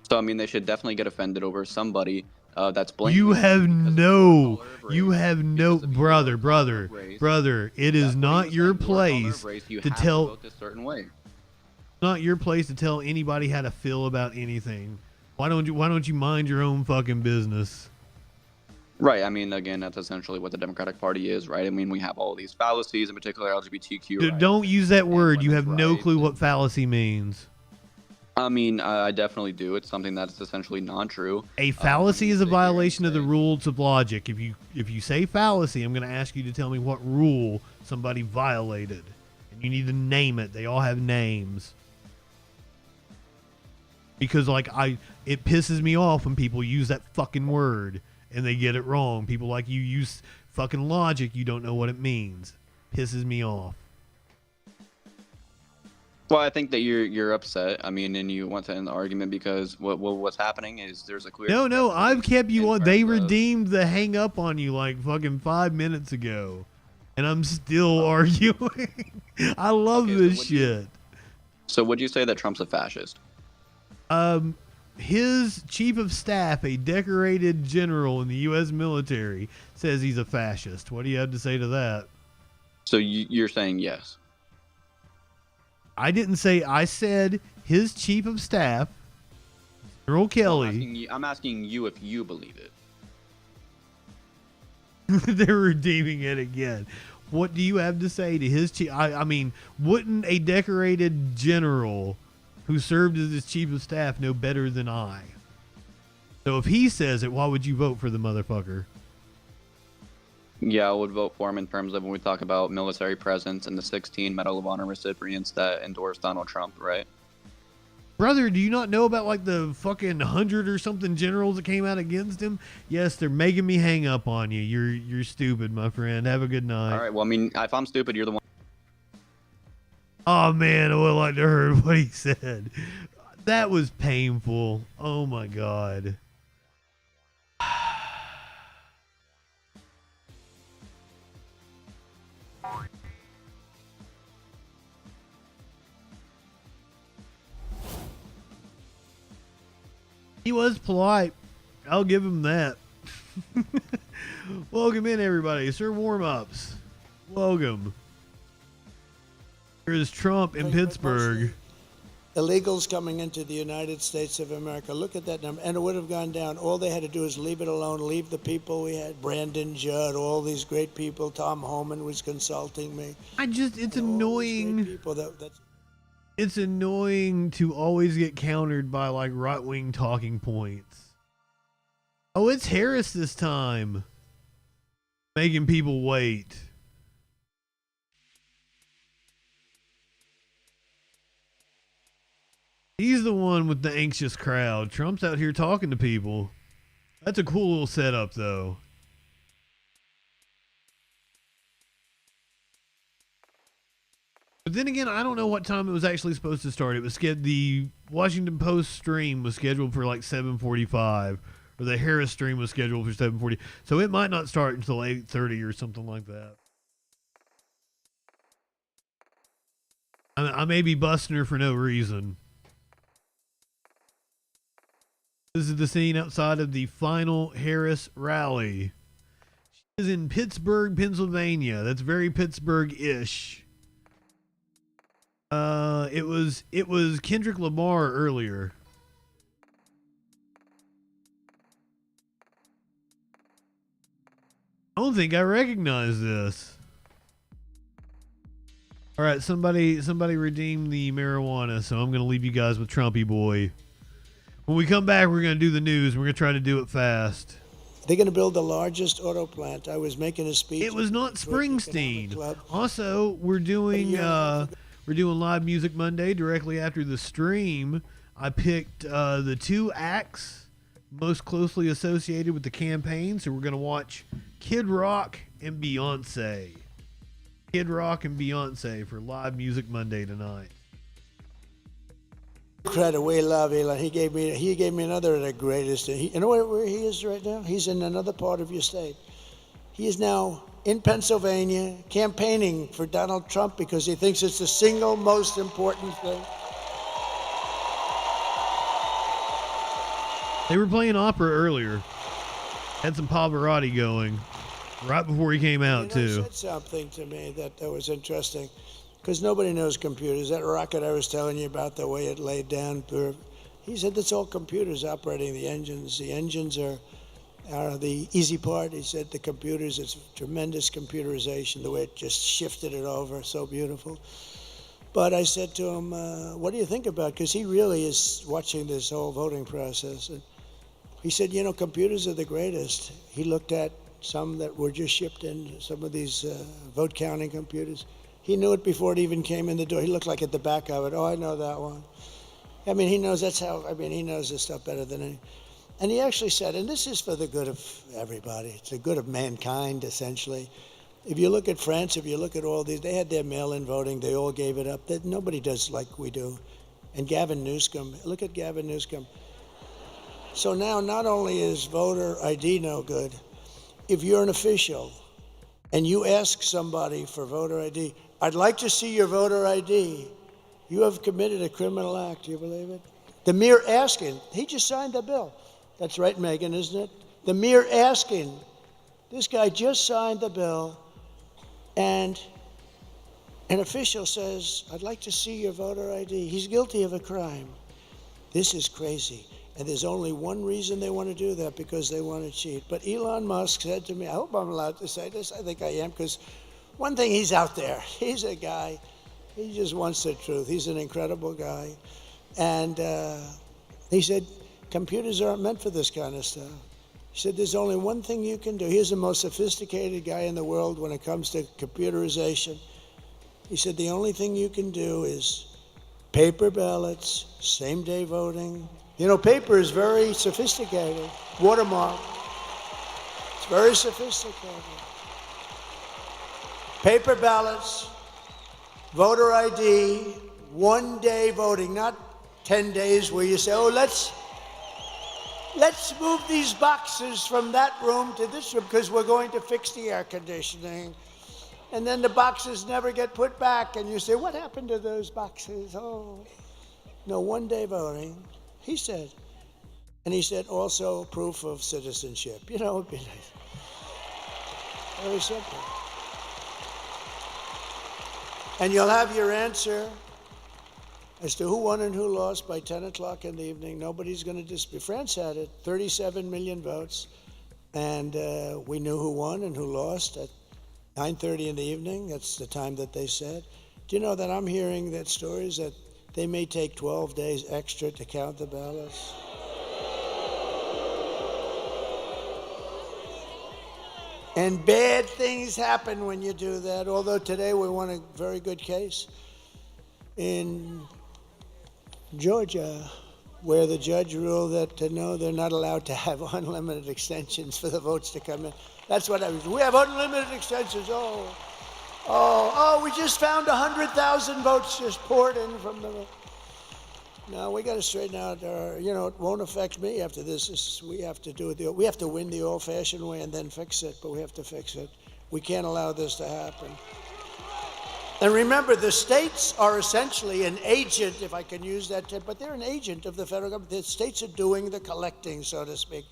So I mean, they should definitely get offended over somebody that's blatantly. You have no, brother. It is not your place to tell. Not your place to tell anybody how to feel about anything. Why don't you mind your own fucking business? Right. I mean, again, that's essentially what the Democratic Party is, right? I mean, we have all these fallacies, in particular LGBTQ. Right? Don't use that word. You have no clue what fallacy means. I mean, I definitely do. It's something that's essentially non-true. A fallacy is a violation of the rules of logic. If you say fallacy, I'm going to ask you to tell me what rule somebody violated, and you need to name it. They all have names. Because it pisses me off when people use that fucking word and they get it wrong. People like you use fucking logic. You don't know what it means. Pisses me off. Well, I think that you're upset. I mean, and you want to end the argument because what's happening is there's a queer. No, I've kept you on. They redeemed the hang up on you like fucking 5 minutes ago, and I'm still arguing. I love this shit. So would you say that Trump's a fascist? His chief of staff, a decorated general in the U.S. military, says he's a fascist. What do you have to say to that? So you're saying yes? I didn't say. I said his chief of staff, General Kelly. I'm asking you if you believe it. They're redeeming it again. What do you have to say to his chief? I mean, wouldn't a decorated general who served as his chief of staff know better than I? So if he says it, why would you vote for the motherfucker? Yeah, I would vote for him in terms of when we talk about military presence and the 16 Medal of Honor recipients that endorsed Donald Trump, right? Brother, do you not know about like the fucking 100 or something generals that came out against him? Yes, they're making me hang up on you. You're stupid, my friend. Have a good night. All right. Well, I mean, if I'm stupid, you're the one. Oh man, I would like to hear what he said. That was painful. Oh my god. He was polite. I'll give him that. Welcome in, everybody. Sir Warm-Ups. Welcome. Here's Trump in Pittsburgh. Illegals coming into the United States of America. Look at that number. And it would have gone down. All they had to do is leave it alone, leave the people we had. Brandon Judd, all these great people. Tom Homan was consulting me. It's annoying. It's annoying to always get countered by like right-wing talking points. Oh, it's Harris this time. Making people wait. He's the one with the anxious crowd. Trump's out here talking to people. That's a cool little setup, though. But then again, I don't know what time it was actually supposed to start. It was the Washington Post stream was scheduled for like 7:45, or the Harris stream was scheduled for 7:40. So it might not start until 8:30 or something like that. I may be busting her for no reason. This is the scene outside of the final Harris rally. She is in Pittsburgh, Pennsylvania. That's very Pittsburgh-ish. It was Kendrick Lamar earlier. I don't think I recognize this. All right, somebody redeem the marijuana, so I'm going to leave you guys with Trumpy Boy. When we come back, we're going to do the news. We're going to try to do it fast. They're going to build the largest auto plant. I was making a speech. It was not Springsteen. Also, we're doing Live Music Monday directly after the stream. I picked the 2 acts most closely associated with the campaign. So we're going to watch Kid Rock and Beyonce. Kid Rock and Beyonce for Live Music Monday tonight. Credit, we love Elon. He gave me another of the greatest. You know where he is right now? He's in another part of your state. He is now in Pennsylvania campaigning for Donald Trump because he thinks it's the single most important thing. They were playing opera earlier. Had some Pavarotti going right before he came out, too. He said something to me that was interesting. Because nobody knows computers. That rocket I was telling you about, the way it laid down, he said that's all computers operating the engines. The engines are the easy part. He said the computers, it's tremendous computerization, the way it just shifted it over, so beautiful. But I said to him, what do you think about it? Because he really is watching this whole voting process. And he said, you know, computers are the greatest. He looked at some that were just shipped in, some of these vote counting computers. He knew it before it even came in the door. He looked like at the back of it. Oh, I know that one. I mean, he knows he knows this stuff better than any. And he actually said, and this is for the good of everybody. It's the good of mankind, essentially. If you look at France, if you look at all these, they had their mail-in voting. They all gave it up. That nobody does like we do. And Gavin Newsom, look at Gavin Newsom. So now not only is voter ID no good, if you're an official and you ask somebody for voter ID, I'd like to see your voter ID. You have committed a criminal act. Do you believe it? The mere asking. He just signed the bill. That's right, Megan, isn't it? The mere asking. This guy just signed the bill, and an official says, I'd like to see your voter ID. He's guilty of a crime. This is crazy. And there's only one reason they want to do that, because they want to cheat. But Elon Musk said to me, I hope I'm allowed to say this. I think I am, because one thing, he's out there. He's a guy. He just wants the truth. He's an incredible guy. And he said, computers aren't meant for this kind of stuff. He said, there's only one thing you can do. He's the most sophisticated guy in the world when it comes to computerization. He said, the only thing you can do is paper ballots, same-day voting. You know, paper is very sophisticated. Watermark. It's very sophisticated. Paper ballots, voter ID, one-day voting, not 10 days where you say, oh, let's move these boxes from that room to this room because we're going to fix the air conditioning. And then the boxes never get put back, and you say, what happened to those boxes? Oh, no, one-day voting. He said, and he said also proof of citizenship. You know, it'd be nice. Very simple. And you'll have your answer as to who won and who lost by 10 o'clock in the evening. Nobody's going to dispute. France had it, 37 million votes, and we knew who won and who lost at 9:30 in the evening. That's the time that they said. Do you know that I'm hearing that stories that they may take 12 days extra to count the ballots? And bad things happen when you do that, although today we won a very good case in Georgia, where the judge ruled that no, they're not allowed to have unlimited extensions for the votes to come in. That's what I was. We have unlimited extensions. Oh, we just found 100,000 votes just poured in from the. No, we got to straighten out our, it won't affect me after this. We have to do it. We have to win the old-fashioned way and then fix it, but we have to fix it. We can't allow this to happen. And remember, the states are essentially an agent, if I can use that term, but they're an agent of the federal government. The states are doing the collecting, so to speak.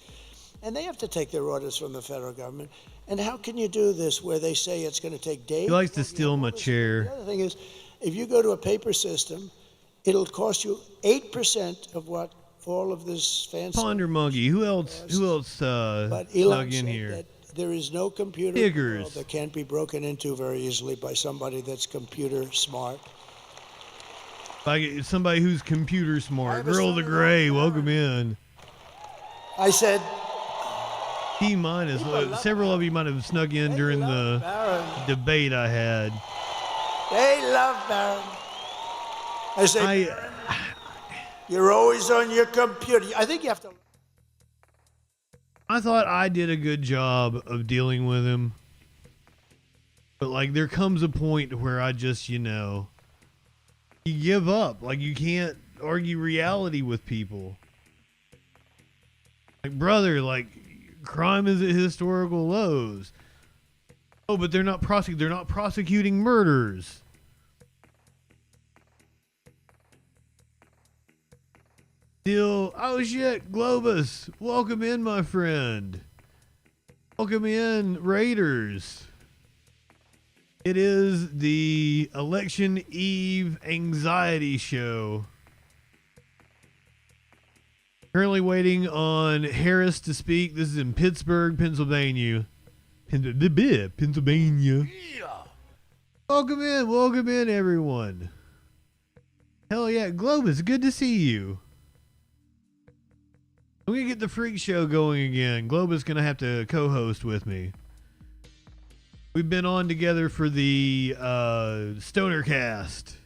And they have to take their orders from the federal government. And how can you do this where they say it's going to take days? He likes to steal my chair. The other thing is, if you go to a paper system, it'll cost you 8% of what all of this fancy. Ponder Monkey. Who else? But Elon dug in said here? that there is no computer in the world that can't be broken into very easily by somebody that's computer smart. Like somebody who's computer smart. Girl of the Gray, welcome in. I said, B minus. Several of you might have snuck in during the debate I had. They love Barron. I say, Barron, you're always on your computer. I think you have to. I thought I did a good job of dealing with him. But, like, there comes a point where I just, you give up. Like, you can't argue reality with people. Like, brother, like, crime is at historical lows. Oh, but they're not prosecuting murders. Still, oh shit, Globus, welcome in, my friend. Welcome in, Raiders. It is the election eve anxiety show. Currently waiting on Harris to speak. This is in Pittsburgh, Pennsylvania. Pennsylvania. Welcome in, everyone. Hell yeah, Globus, good to see you. I'm gonna get the freak show going again. Globus gonna have to co-host with me. We've been on together for the Stoner Cast.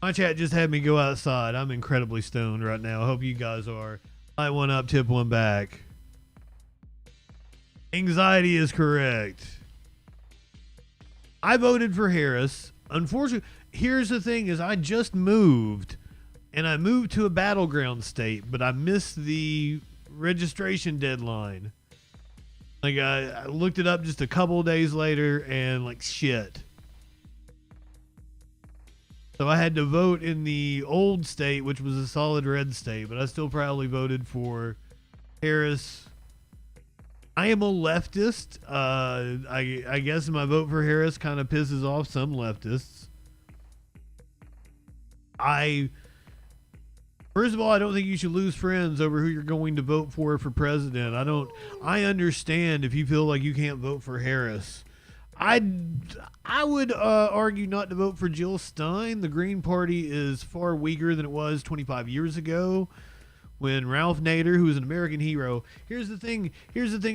My chat just had me go outside. I'm incredibly stoned right now. I hope you guys are. Light one up, tip one back. Anxiety is correct. I voted for Harris. Unfortunately, here's the thing is I just moved. And I moved to a battleground state, but I missed the registration deadline. Like, I looked it up just a couple of days later, and, like, shit. So I had to vote in the old state, which was a solid red state, but I still proudly voted for Harris. I am a leftist. I guess my vote for Harris kind of pisses off some leftists. First of all, I don't think you should lose friends over who you're going to vote for president. I understand if you feel like you can't vote for Harris. I would argue not to vote for Jill Stein. The Green Party is far weaker than it was 25 years ago when Ralph Nader, who was an American hero. Here's the thing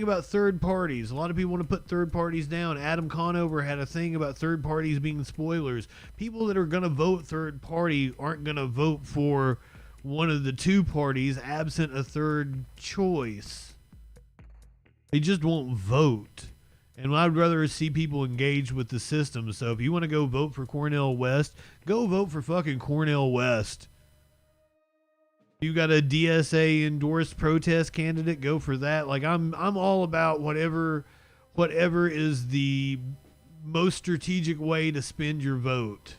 about third parties. A lot of people want to put third parties down. Adam Conover had a thing about third parties being spoilers. People that are going to vote third party aren't going to vote for one of the two parties absent a third choice. They just won't vote. And I'd rather see people engage with the system. So if you want to go vote for Cornel West, go vote for fucking Cornel West. You got a DSA endorsed protest candidate, go for that. Like I'm all about whatever is the most strategic way to spend your vote.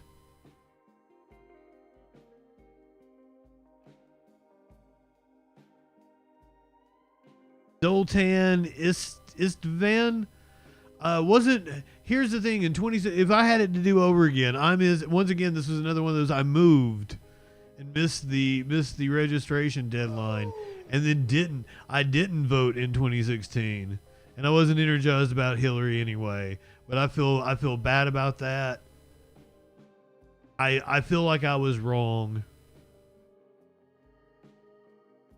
Zoltan Istvan here's the thing if I had it to do over again, once again this was another one of those I moved and missed the registration deadline and then didn't vote in 2016 and I wasn't energized about Hillary anyway, but I feel bad about that. I feel like I was wrong.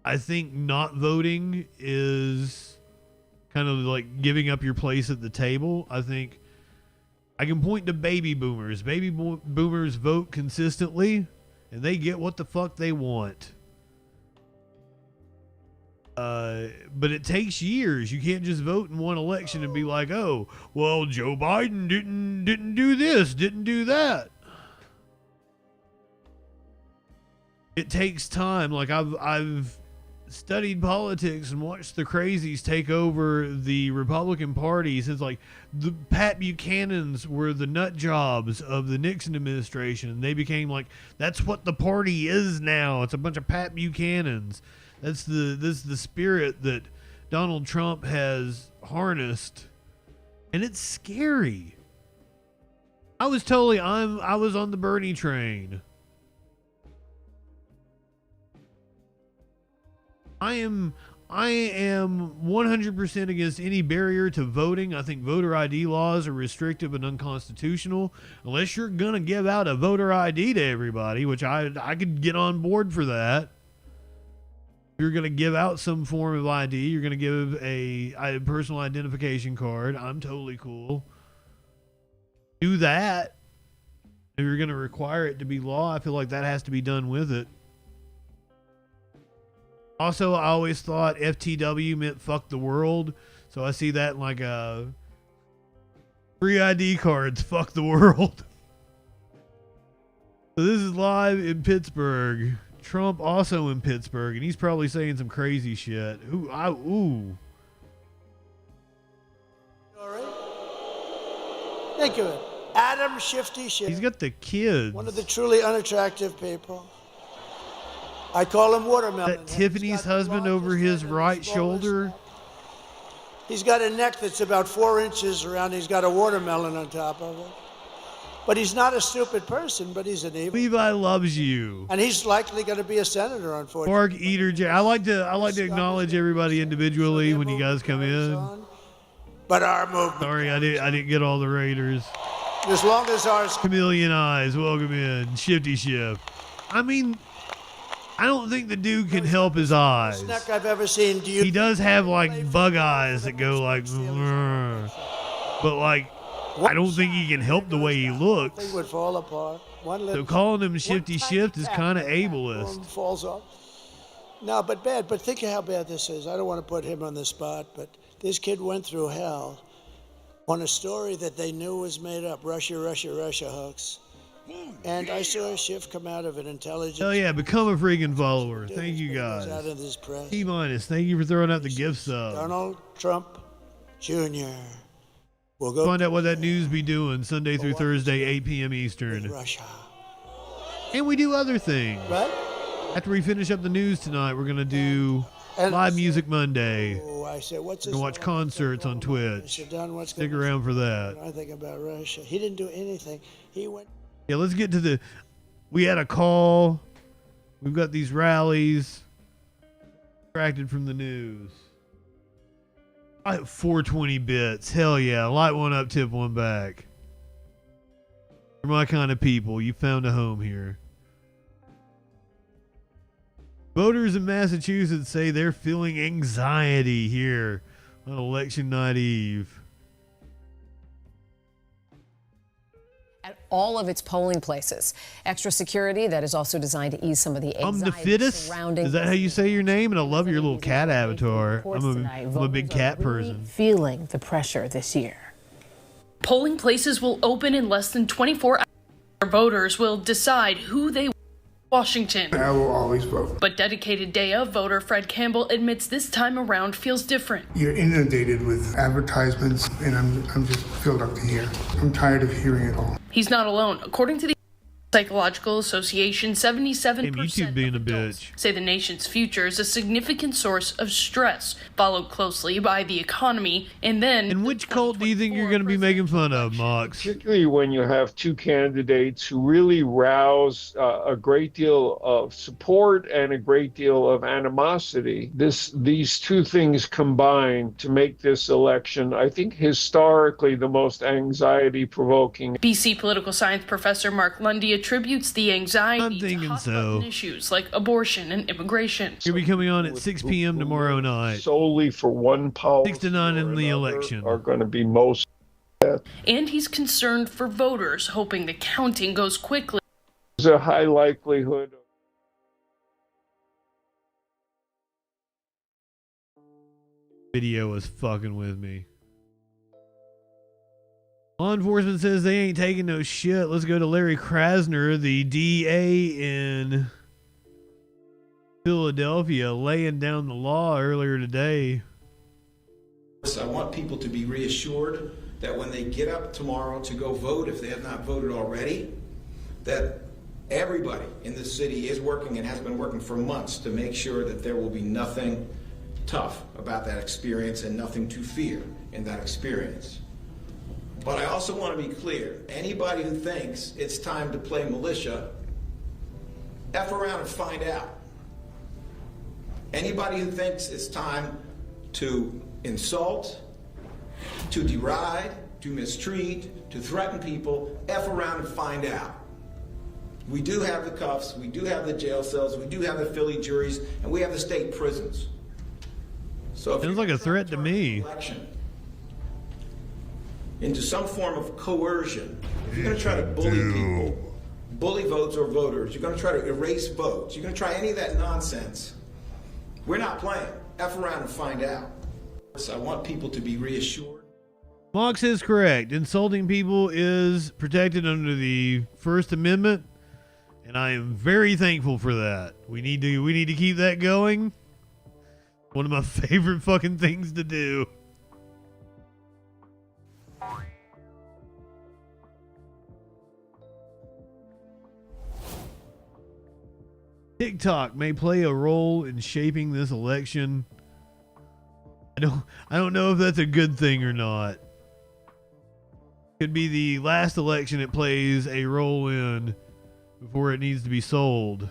I think not voting is kind of like giving up your place at the table. I think I can point to baby boomers. Baby boomers vote consistently, and they get what the fuck they want. But it takes years. You can't just vote in one election and be like, oh, well, Joe Biden didn't do this, didn't do that. It takes time. Like I've studied politics and watched the crazies take over the Republican Party since like the Pat Buchanans were the nut jobs of the Nixon administration, and they became like that's what the party is now. It's a bunch of Pat Buchanans. This is the spirit that Donald Trump has harnessed, and it's scary. I was on the Bernie train. I am 100% against any barrier to voting. I think voter ID laws are restrictive and unconstitutional unless you're going to give out a voter ID to everybody, which I could get on board for that. You're going to give out some form of ID. You're going to give a personal identification card. I'm totally cool. Do that. If you're going to require it to be law, I feel like that has to be done with it. Also, I always thought FTW meant fuck the world. So I see that in like a free ID cards, fuck the world. So this is live in Pittsburgh. Trump also in Pittsburgh, and he's probably saying some crazy shit. Ooh. Think of it. Adam Shifty Schiff. He's got the kids. One of the truly unattractive people. I call him Watermelon. That Tiffany's husband over his right shoulder. He's got a neck that's about 4 inches around. He's got a watermelon on top of it. But he's not a stupid person, but he's an evil. Levi loves you. And he's likely going to be a senator, unfortunately. Mark Eater, I like to acknowledge everybody individually when you guys come in. But our movement. Sorry, I didn't get all the Raiders. As long as ours. Chameleon Eyes, welcome in. Shifty Shift. I mean, I don't think the dude can help his eyes. Neck I've ever seen. He does have like bug eyes that go like, but like, I don't think he can help the way he looks. Thing would fall apart. So calling him Shifty Shift is kind of ableist. Falls off. No, but bad. But think of how bad this is. I don't want to put him on the spot, but this kid went through hell on a story that they knew was made up. Russia hoax. And I saw a Schiff come out of an intelligence. Hell yeah, become a freaking follower. Thank you guys. Out of this press. T-, thank you for throwing out the gift sub. Donald Trump Jr. will go find out what that news be doing Sunday through Thursday, 8 p.m. Eastern. Russia. And we do other things. Right? After we finish up the news tonight, we're going to do Live Music Monday. I said, what's we're going to watch concerts on Twitch. Stick around for that. I think about Russia. He didn't do anything. He went. Yeah, let's get to we had a call. We've got these rallies. Distracted from the news. I have 420 bits. Hell yeah. Light one up, tip one back. For my kind of people, you found a home here. Voters in Massachusetts say they're feeling anxiety here on election night eve. At all of its polling places. Extra security that is also designed to ease some of the anxiety the fittest? surrounding. Is that how you say your name? And I love your little cat avatar. I'm a big cat person. Feeling the pressure this year. Polling places will open in less than 24 hours. Voters will decide who they want in Washington. I will always vote. But dedicated day of voter Fred Campbell admits this time around feels different. You're inundated with advertisements, and I'm just filled up to here. I'm tired of hearing it all. He's not alone. According to the Psychological Association, 77% YouTube being a of adults bitch. say the nation's future is a significant source of stress, followed closely by the economy, and then... And which cult do you think you're going to be making fun of, Mox? Particularly when you have two candidates who really rouse a great deal of support and a great deal of animosity. These two things combine to make this election, I think, historically the most anxiety-provoking. BC political science professor Mark Lundy attributes the anxiety to hot-button issues like abortion and immigration. You'll be coming on at 6 p.m. tomorrow night. Solely for one policy 6 to 9 in the election. Are going to be most. And he's concerned for voters, hoping the counting goes quickly. There's a high likelihood. Video was fucking with me. Law enforcement says they ain't taking no shit. Let's go to Larry Krasner, the DA in Philadelphia, laying down the law earlier today. I want people to be reassured that when they get up tomorrow to go vote, if they have not voted already, that everybody in this city is working and has been working for months to make sure that there will be nothing tough about that experience and nothing to fear in that experience. But I also want to be clear, anybody who thinks it's time to play militia, F around and find out. Anybody who thinks it's time to insult, to deride, to mistreat, to threaten people, F around and find out. We do have the cuffs, we do have the jail cells, we do have the Philly juries, and we have the state prisons. So if sounds like a threat to me. Election into some form of coercion, if you're going to try to bully people, bully votes or voters, you're going to try to erase votes, you're going to try any of that nonsense, we're not playing. F around and find out. So I want people to be reassured. Mox is correct. Insulting people is protected under the First Amendment, and I am very thankful for that. We need to keep that going. One of my favorite fucking things to do. TikTok may play a role in shaping this election. I don't know if that's a good thing or not. Could be the last election it plays a role in before it needs to be sold.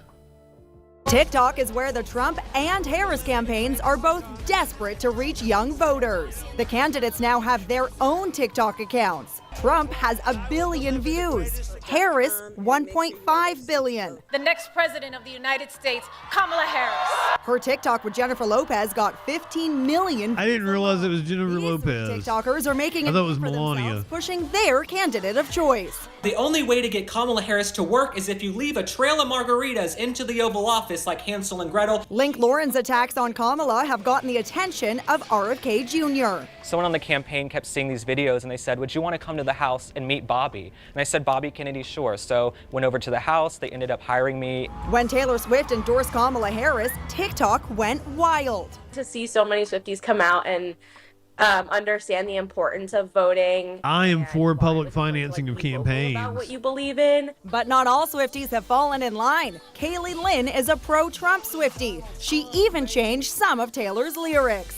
TikTok is where the Trump and Harris campaigns are both desperate to reach young voters. The candidates now have their own TikTok accounts. Trump has 1 billion views. Harris, 1.5 billion. The next president of the United States, Kamala Harris. Her TikTok with Jennifer Lopez got 15 million. I didn't realize it was Jennifer Lopez. TikTokers are making I thought it was for Melania. themselves, pushing their candidate of choice. The only way to get Kamala Harris to work is if you leave a trail of margaritas into the Oval Office like Hansel and Gretel. Link Lauren's attacks on Kamala have gotten the attention of RFK Jr. Someone on the campaign kept seeing these videos and they said, would you want to come to the house and meet Bobby? And I said, Bobby Kennedy, sure. So went over to the house, they ended up hiring me. When Taylor Swift endorsed Kamala Harris, TikTok went wild. To see so many Swifties come out and understand the importance of voting. I am for public financing of campaigns. About what you believe in. But not all Swifties have fallen in line. Kaylee Lynn is a pro-Trump Swiftie. She even changed some of Taylor's lyrics.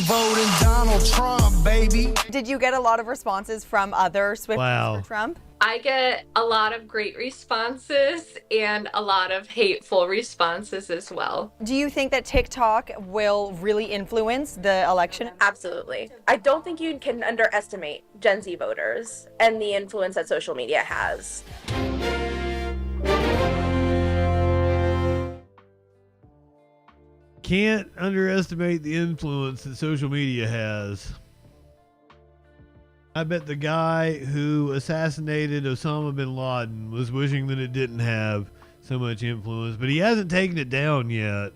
Voting Donald Trump, baby. Did you get a lot of responses from other Swifties for Trump? I get a lot of great responses and a lot of hateful responses as well. Do you think that TikTok will really influence the election? Absolutely. I don't think you can underestimate Gen Z voters and the influence that social media has. Can't underestimate the influence that social media has. I bet the guy who assassinated Osama bin Laden was wishing that it didn't have so much influence, but he hasn't taken it down yet.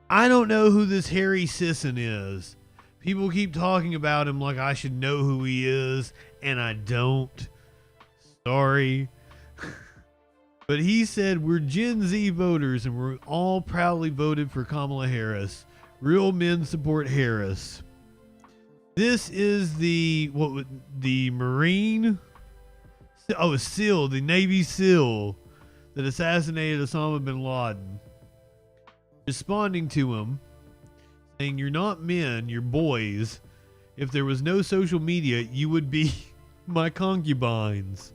I don't know who this Harry Sisson is. People keep talking about him like I should know who he is, and I don't. Sorry. But he said we're Gen Z voters and we're all proudly voted for Kamala Harris. Real men support Harris. This is the Marine? Oh, a SEAL, the Navy SEAL that assassinated Osama bin Laden. Responding to him, saying you're not men, you're boys. If there was no social media, you would be my concubines.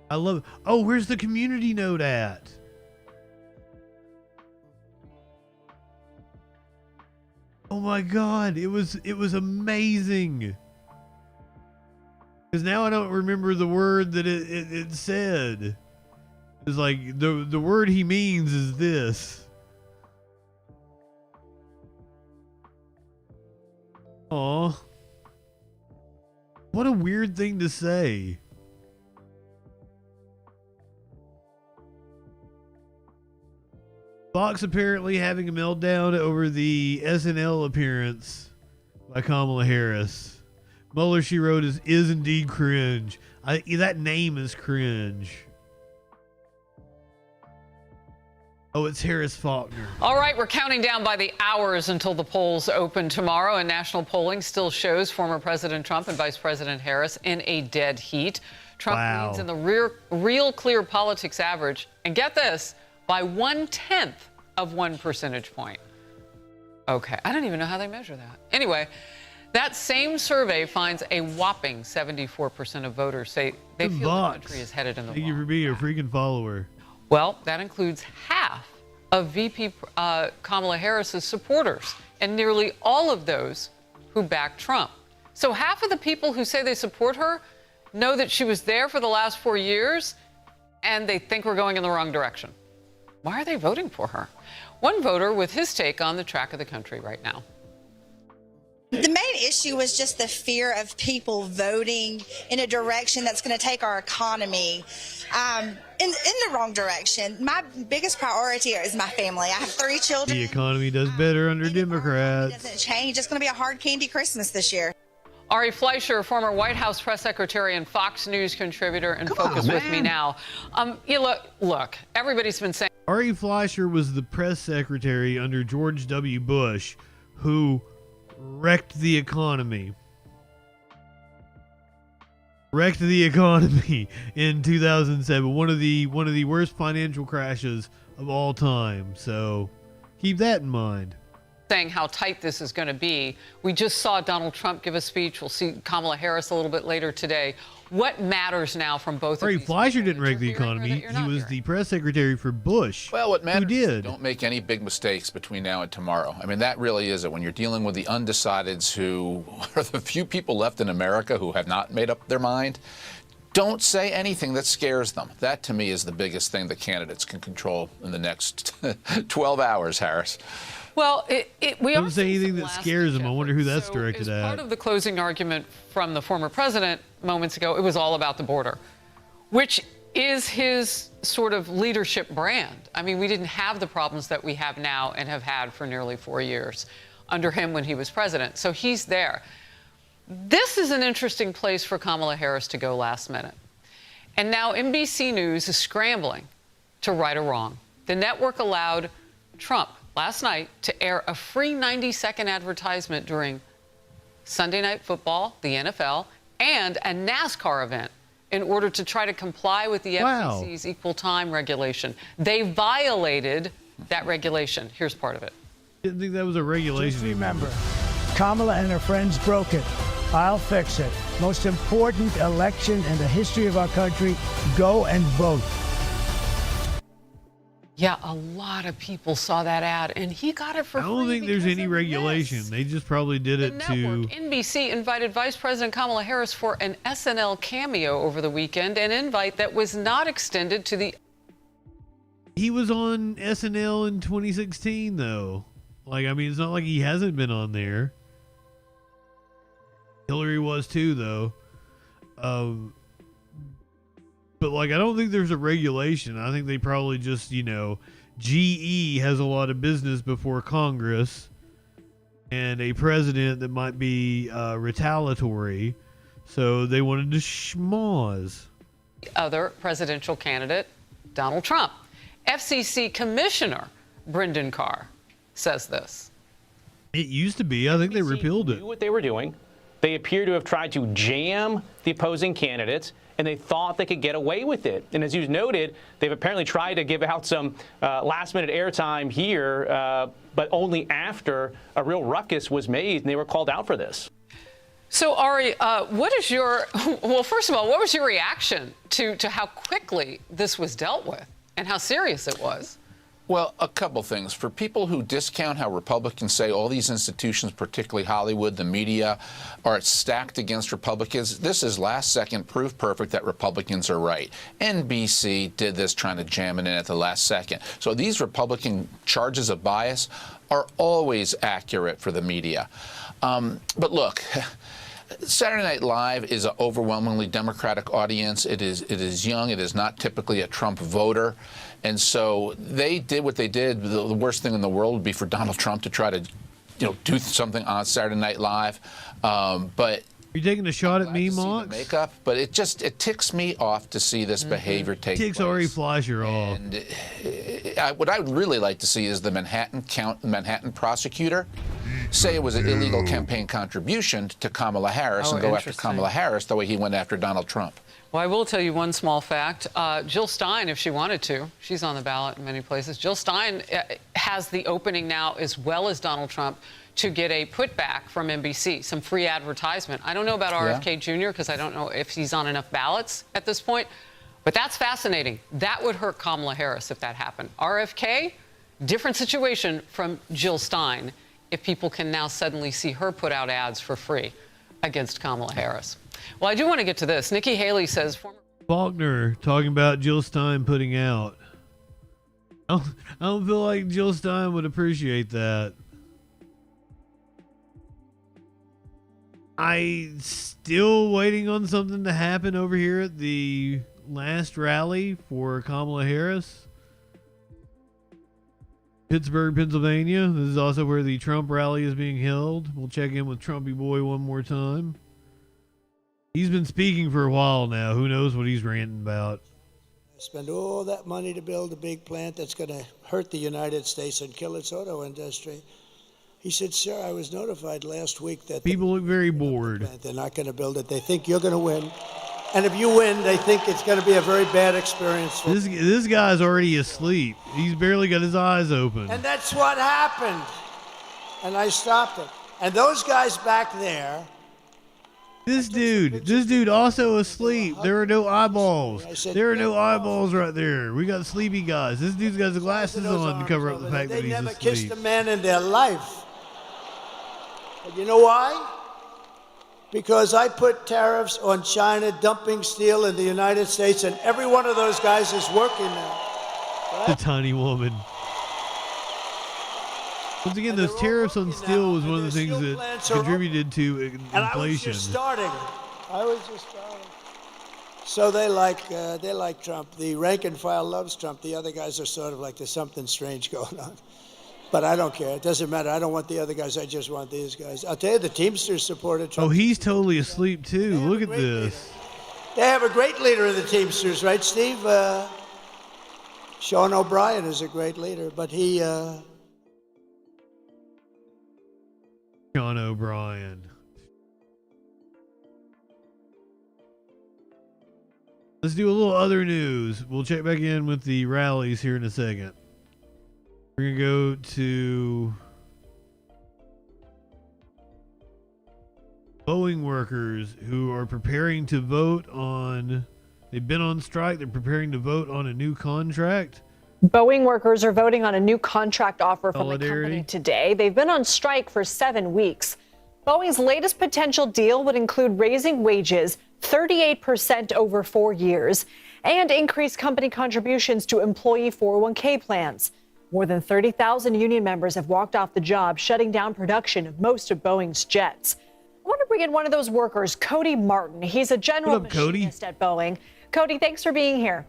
I love it. Oh, where's the community note at? Oh my God, it was amazing. Because now I don't remember the word that it said. It's like the word he means is this. Aw. What a weird thing to say. Fox apparently having a meltdown over the SNL appearance by Kamala Harris. Mueller, she wrote, is indeed cringe. That name is cringe. Oh, it's Harris Faulkner. All right, we're counting down by the hours until the polls open tomorrow, and national polling still shows former President Trump and Vice President Harris in a dead heat. Trump leads in the real clear politics average, and get this, by 1/10 of 1 percentage point. Okay, I don't even know how they measure that. Anyway, that same survey finds a whopping 74% of voters say they feel the country is headed in the wrong. Thank you for being a freaking follower. Well, that includes half of VP Kamala Harris's supporters. and nearly all of those who back Trump. So half of the people who say they support her know that she was there for the last 4 years, and they think we're going in the wrong direction. Why are they voting for her? One voter with his take on the track of the country right now. The main issue was just the fear of people voting in a direction that's going to take our economy in the wrong direction. My biggest priority is my family. I have 3 children. The economy does better under It Democrats. doesn't change. It's going to be a hard candy Christmas this year. Ari Fleischer, former White House press secretary and Fox News contributor, and Focus with me now. Look, everybody's been saying. Ari Fleischer was the press secretary under George W. Bush, who wrecked the economy. Wrecked the economy in 2007. One of the worst financial crashes of all time. So keep that in mind. Saying how tight this is going to be. We just saw Donald Trump give a speech. We'll see Kamala Harris a little bit later today. What matters now from both of these? Fleischer didn't wreck the economy. He was the press secretary for Bush. Well, what matters who did. is don't make any big mistakes between now and tomorrow. I mean, that really is it. When you're dealing with the undecideds who are the few people left in America who have not made up their mind, don't say anything that scares them. That, to me, is the biggest thing the candidates can control in the next 12 hours, Harris. Well, we don't say anything that scares them. I wonder who that's directed at. Part of the closing argument from the former president moments ago, it was all about the border, which is his sort of leadership brand. I mean, we didn't have the problems that we have now and have had for nearly 4 years under him when he was president. So he's there. This is an interesting place for Kamala Harris to go last minute. And now NBC News is scrambling to right a wrong. The network allowed Trump last night to air a free 90-second advertisement during Sunday Night Football, the NFL, and a NASCAR event in order to try to comply with the FCC's equal time regulation. They violated that regulation. Here's part of it. Didn't think that was a regulation. Just remember, Kamala and her friends broke it. I'll fix it. Most important election in the history of our country. Go and vote. Yeah, a lot of people saw that ad, and he got it for free. I don't think there's any regulation. They just probably did it to. NBC invited Vice President Kamala Harris for an SNL cameo over the weekend, an invite that was not extended to the. He was on SNL in 2016, though. Like, I mean, it's not like he hasn't been on there. Hillary was too, though. But, like, I don't think there's a regulation. I think they probably just, GE has a lot of business before Congress and a president that might be retaliatory. So they wanted to schmoz. Other presidential candidate, Donald Trump. FCC Commissioner Brendan Carr says this. It used to be. I think they repealed it. Knew what they were doing. They appear to have tried to jam the opposing candidates, and they thought they could get away with it. And as you noted, they've apparently tried to give out some last-minute airtime here, but only after a real ruckus was made, and they were called out for this. So, Ari, what is your, well, first of all, what was your reaction to how quickly this was dealt with and how serious it was? Well, a couple things. For people who discount how Republicans say all these institutions, particularly Hollywood, the media, are stacked against Republicans, this is last-second proof perfect that Republicans are right. NBC did this trying to jam it in at the last second. So these Republican charges of bias are always accurate for the media. But look, Saturday Night Live is an overwhelmingly Democratic audience. It is young. It is not typically a Trump voter. And so they did what they did. The worst thing in the world would be for Donald Trump to try to, do something on Saturday Night Live. But you taking a shot at me, Mox? Makeup, but it ticks me off to see this behavior take place. Ticks Ari Fleischer off. And what I would really like to see is the Manhattan prosecutor say it was an illegal campaign contribution to Kamala Harris and go after Kamala Harris the way he went after Donald Trump. Well, I will tell you one small fact. Jill Stein, if she wanted to, she's on the ballot in many places. Jill Stein has the opening now, as well as Donald Trump, to get a putback from NBC, some free advertisement. I don't know about RFK Jr. because I don't know if he's on enough ballots at this point. But that's fascinating. That would hurt Kamala Harris if that happened. RFK, different situation from Jill Stein if people can now suddenly see her put out ads for free against Kamala Harris. Well, I do want to get to this. Nikki Haley says former Faulkner talking about Jill Stein putting out. I don't feel like Jill Stein would appreciate that. I still waiting on something to happen over here at the last rally for Kamala Harris. Pittsburgh, Pennsylvania. This is also where the Trump rally is being held. We'll check in with Trumpy Boy one more time. He's been speaking for a while now. Who knows what he's ranting about? Spend all that money to build a big plant that's going to hurt the United States and kill its auto industry. He said, sir, I was notified last week that people look very bored. They're not going to build it. They think you're going to win. And if you win, they think it's going to be a very bad experience. This guy's already asleep. He's barely got his eyes open. And that's what happened. And I stopped it. And those guys back there. This dude also asleep. There are no eyeballs. There are no eyeballs right there. We got sleepy guys. This dude's got his glasses on to cover up the fact that he's asleep. They never kissed a man in their life. But you know why? Because I put tariffs on China dumping steel in the United States, and every one of those guys is working now. The tiny woman. Once again, those tariffs on steel was one of the things that contributed to inflation. And I was just starting. So they like Trump. The rank and file loves Trump. The other guys are sort of like there's something strange going on. But I don't care. It doesn't matter. I don't want the other guys. I just want these guys. I'll tell you, the Teamsters supported Trump. Oh, he's totally asleep too. Look at this. They have a great leader in the Teamsters, right, Steve? Sean O'Brien is a great leader, but he... Sean O'Brien. Let's do a little other news. We'll check back in with the rallies here in a second. We're going to go to Boeing workers who are preparing to vote on, they've been on strike, they're preparing to vote on a new contract. Boeing workers are voting on a new contract offer from the company today. They've been on strike for 7 weeks. Boeing's latest potential deal would include raising wages 38% over 4 years and increase company contributions to employee 401k plans. More than 30,000 union members have walked off the job, shutting down production of most of Boeing's jets. I want to bring in one of those workers, Cody Martin. He's a general machinist at Boeing. Cody, thanks for being here.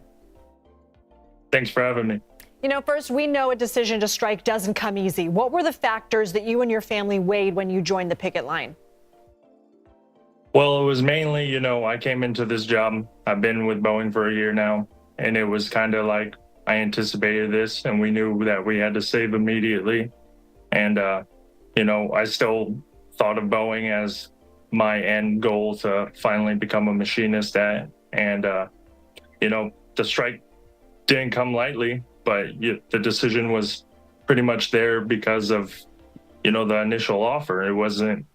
Thanks for having me. You know, first, we know a decision to strike doesn't come easy. What were the factors that you and your family weighed when you joined the picket line? Well, it was mainly, I came into this job. I've been with Boeing for a year now, and it was kind of like I anticipated this, and we knew that we had to save immediately. And, I still thought of Boeing as my end goal to finally become a machinist at. And, the strike didn't come lightly, but the decision was pretty much there because of, the initial offer. It wasn't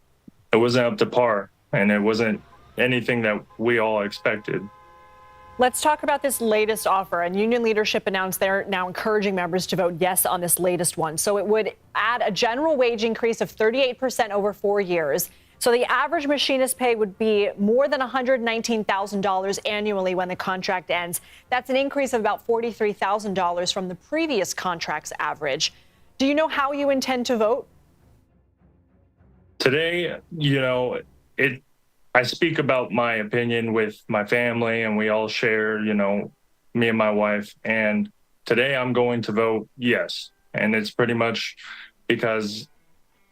up to par, and it wasn't anything that we all expected. Let's talk about this latest offer. And union leadership announced they're now encouraging members to vote yes on this latest one. So it would add a general wage increase of 38% over 4 years. So the average machinist pay would be more than $119,000 annually when the contract ends. That's an increase of about $43,000 from the previous contract's average. Do you know how you intend to vote? Today, I speak about my opinion with my family, and we all share, me and my wife. And today I'm going to vote yes. And it's pretty much because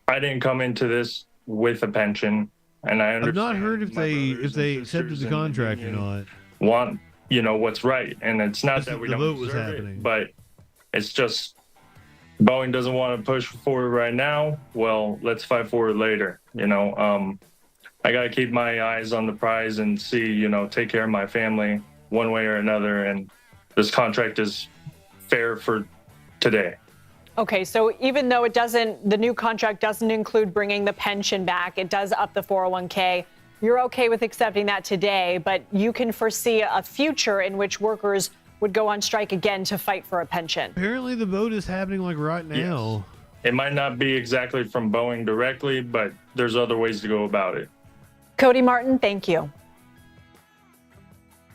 I didn't come into this with a pension. And I I've not heard if they accepted the contract or not. Want, what's right. And it's not that we don't deserve it, but it's just Boeing doesn't want to push forward right now. Well, let's fight for it later. I got to keep my eyes on the prize and see, take care of my family one way or another. And this contract is fair for today. Okay, so even though the new contract doesn't include bringing the pension back, it does up the 401k. You're okay with accepting that today, but you can foresee a future in which workers would go on strike again to fight for a pension. Apparently the vote is happening like right now. It might not be exactly from Boeing directly, but there's other ways to go about it. Cody Martin, thank you.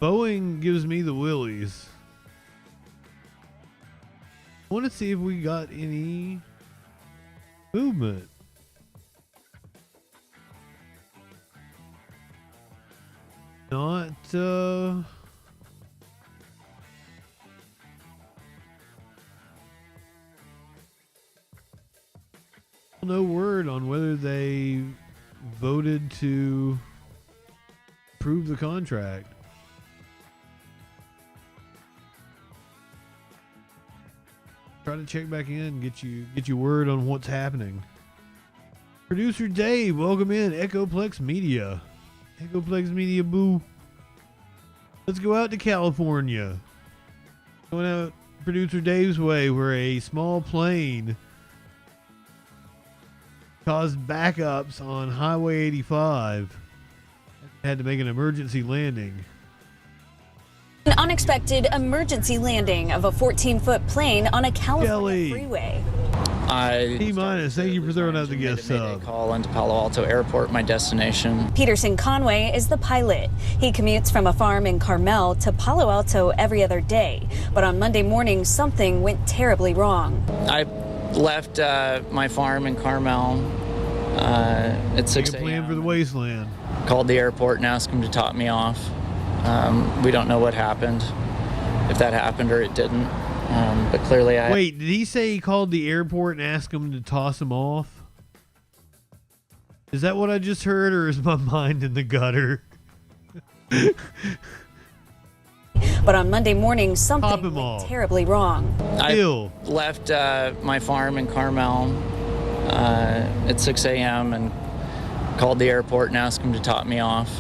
Boeing gives me the willies. I want to see if we got any movement. Not, no word on whether they voted to approve the contract. Try to check back in, get you word on what's happening. Producer Dave, welcome in Echoplex Media. Echoplex Media, boo. Let's go out to California. Going out Producer Dave's way, where a small plane caused backups on Highway 85. Had to make an emergency landing. An unexpected emergency landing of a 14-foot plane on a California freeway. T-minus, thank you for throwing out the guest sub. Call into Palo Alto Airport, my destination. Peterson Conway is the pilot. He commutes from a farm in Carmel to Palo Alto every other day. But on Monday morning, something went terribly wrong. I left my farm in Carmel at 6 a.m. Plan for the wasteland. Called the airport and asked them to top me off. We don't know what happened, if that happened or it didn't. But clearly Wait, did he say he called the airport and asked them to toss him off? Is that what I just heard, or is my mind in the gutter? But on Monday morning, something went terribly wrong. I left my farm in Carmel at 6 a.m. and called the airport and asked them to top me off.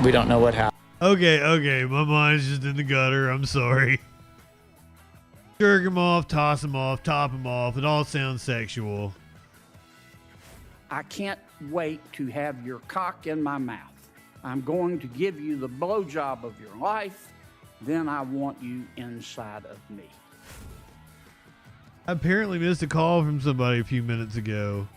We don't know what happened. Okay, my mind's just in the gutter. I'm sorry. Jerk him off, toss him off, top him off. It all sounds sexual. I can't wait to have your cock in my mouth. I'm going to give you the blowjob of your life. Then I want you inside of me. I apparently missed a call from somebody a few minutes ago.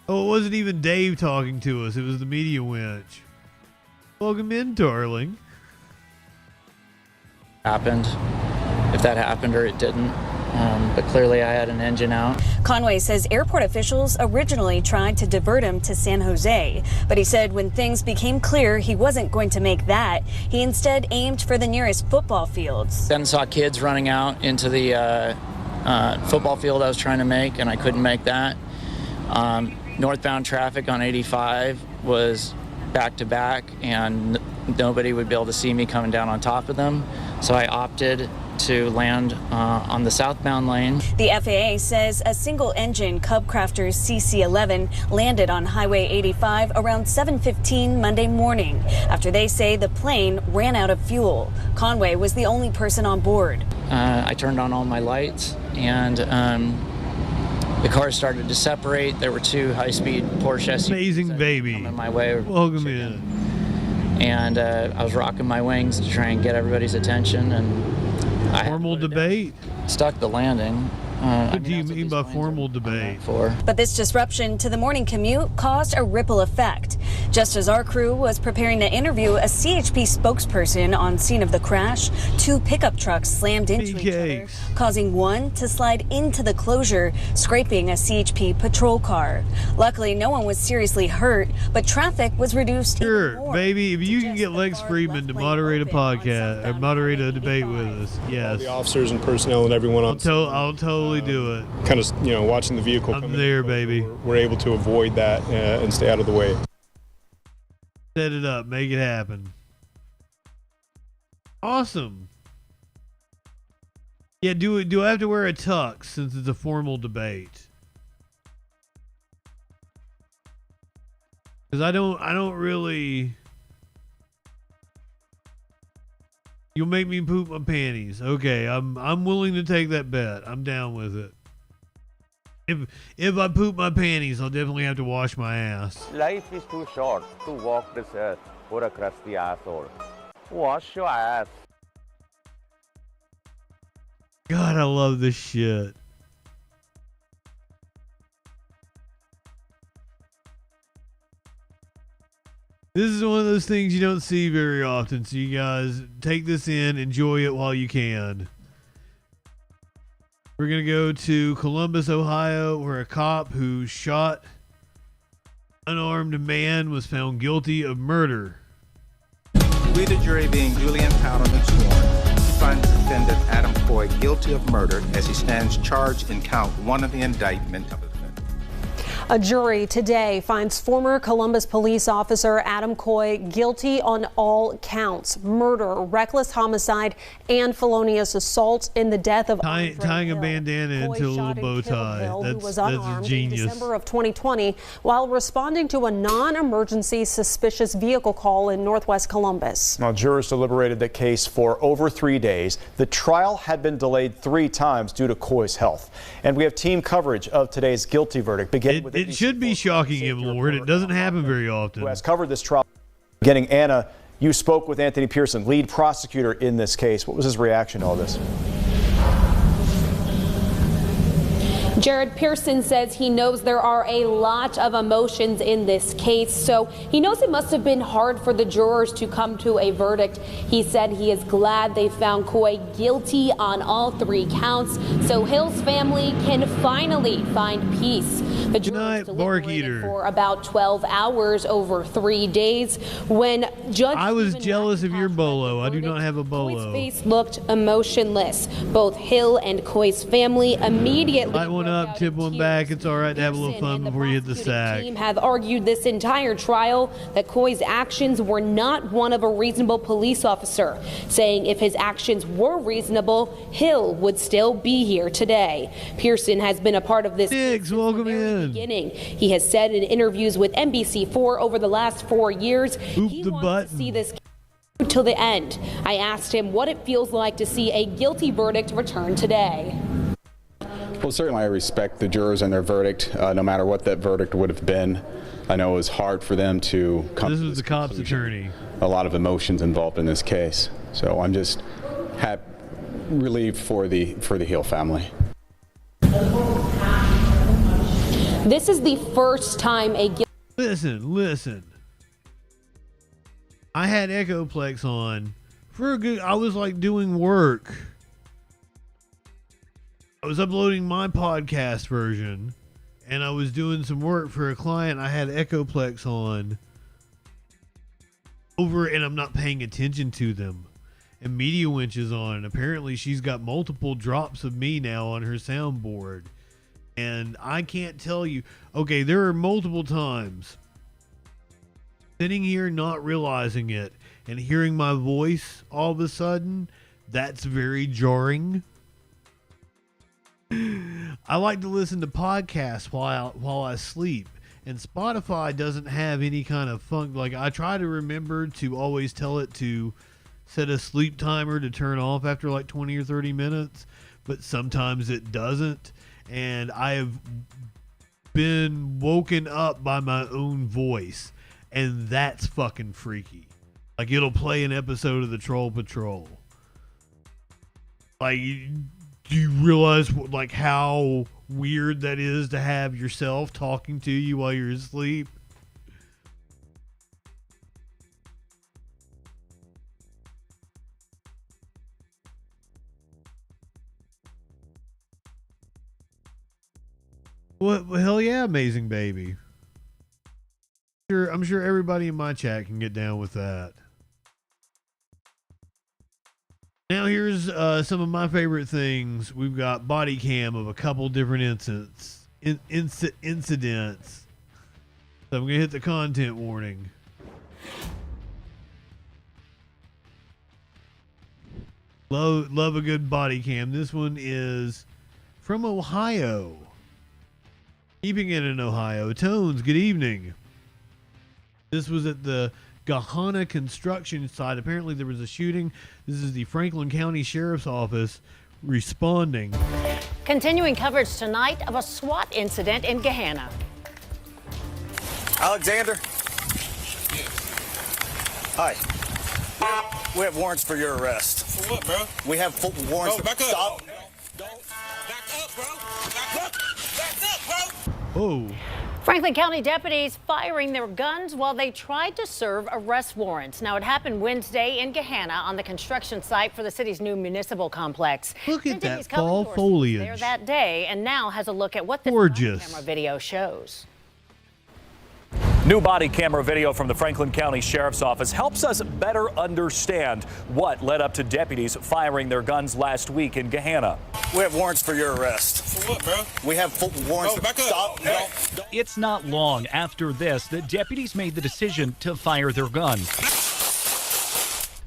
Oh, it wasn't even Dave talking to us. It was the media winch. Welcome in, darling. Happened, if that happened or it didn't. But clearly I had an engine out. Conway says airport officials originally tried to divert him to San Jose, but he said when things became clear he wasn't going to make that, he instead aimed for the nearest football fields. Then saw kids running out into the football field I was trying to make, and I couldn't make that. Northbound traffic on 85 was back to back, and nobody would be able to see me coming down on top of them. So I opted to land on the southbound lane. The FAA says a single-engine Cubcrafter CC-11 landed on Highway 85 around 7:15 Monday morning after they say the plane ran out of fuel. Conway was the only person on board. I turned on all my lights, and the cars started to separate. There were two high-speed Porsche SUVs. Amazing baby. Coming my way. Welcome in. And I was rocking my wings to try and get everybody's attention. And formal debate? Stuck the landing. What do you mean by formal debate? But this disruption to the morning commute caused a ripple effect. Just as our crew was preparing to interview a CHP spokesperson on scene of the crash, two pickup trucks slammed into each other, causing one to slide into the closure, scraping a CHP patrol car. Luckily, no one was seriously hurt, but traffic was reduced even more. Baby, if you can get Lex Friedman to moderate a podcast, or moderate a debate with us, yes. All the officers and personnel and everyone else. I'll totally do it. Kind of, watching the vehicle come there, baby. We're able to avoid that and stay out of the way. Set it up, make it happen. Awesome. Yeah, do I have to wear a tux since it's a formal debate? Because I don't really. You'll make me poop my panties. Okay, I'm willing to take that bet. I'm down with it. If I poop my panties, I'll definitely have to wash my ass. Life is too short to walk this earth for a crusty asshole. Wash your ass. God, I love this shit. This is one of those things you don't see very often, so you guys take this in, enjoy it while you can. We're going to go to Columbus, Ohio, where a cop who shot an unarmed man was found guilty of murder. We, the jury, being duly empowered and sworn, find the defendant Adam Coy guilty of murder as he stands charged in count 1 of the indictment of the defendant. A jury today finds former Columbus police officer Adam Coy guilty on all counts: murder, reckless homicide, and felonious assault in the death of tying a bandana into a little bow tie. who was That's unarmed in genius. December of 2020 while responding to a non-emergency suspicious vehicle call in northwest Columbus. Now, jurors deliberated the case for over 3 days. The trial had been delayed 3 times due to Coy's health. And we have team coverage of today's guilty verdict, beginning with It should be shocking him, Lord. It doesn't happen very often. who has covered this trial. Beginning, Anna, you spoke with Anthony Pearson, lead prosecutor in this case. What was his reaction to all this? Jared Pearson says he knows there are a lot of emotions in this case, so he knows it must have been hard for the jurors to come to a verdict. He said he is glad they found Coy guilty on all 3 counts, so Hill's family can finally find peace. The jurors deliberated for about 12 hours over 3 days. When Judge I was jealous of your bolo. I do not have a bolo. Coy's face looked emotionless. Both Hill and Coy's family immediately Light one up, tip one back. It's all right to have a little fun before you hit the sack. team have argued this entire trial that Coy's actions were not one of a reasonable police officer, saying if his actions were reasonable, Hill would still be here today. Pearson has been a part of this Diggs, welcome in. beginning. He has said in interviews with NBC4 over the last 4 years, he wants to see this till the end. I asked him what it feels like to see a guilty verdict return today. Well, certainly I respect the jurors and their verdict, no matter what that verdict would have been. I know it was hard for them to come to this. This was the cop's attorney. A lot of emotions involved in this case. So I'm just relieved for the Hill family. This is the first time a Listen. I had Echoplex on for a good. I was like doing work. I was uploading my podcast version, and I was doing some work for a client. I had Echoplex on over, and I'm not paying attention to them. And Media Winch is on, and apparently she's got multiple drops of me now on her soundboard. And I can't tell you. Okay, there are multiple times sitting here not realizing it and hearing my voice all of a sudden. That's very jarring. I like to listen to podcasts while I sleep, and Spotify doesn't have any kind of funk. Like, I try to remember to always tell it to set a sleep timer to turn off after like 20 or 30 minutes, but sometimes it doesn't, and I have been woken up by my own voice, and that's fucking freaky. Like, it'll play an episode of the Troll Patrol. Like, do you realize like how weird that is to have yourself talking to you while you're asleep? What? Hell yeah, amazing baby. I'm sure everybody in my chat can get down with that. Now here's some of my favorite things. We've got body cam of a couple different incidents. So I'm gonna hit the content warning. Love a good body cam. This one is from Ohio. Keeping it in Ohio. Tones, good evening. This was at the Gahanna construction site. Apparently there was a shooting. This is the Franklin County Sheriff's Office responding. Continuing coverage tonight of a SWAT incident in Gahanna. Alexander? Hi. We have warrants for your arrest. For what, bro? We have warrants. Bro, back up. Stop. Whoa. Franklin County deputies firing their guns while they tried to serve arrest warrants. Now, it happened Wednesday in Gehanna on the construction site for the city's new municipal complex. Look at that fall foliage. There that day, and now has a look at what this camera video shows. New body camera video from the Franklin County Sheriff's Office helps us better understand what led up to deputies firing their guns last week in Gehanna. We have warrants for your arrest. For what, bro? We have warrants for stop. No. It's not long after this that deputies made the decision to fire their guns.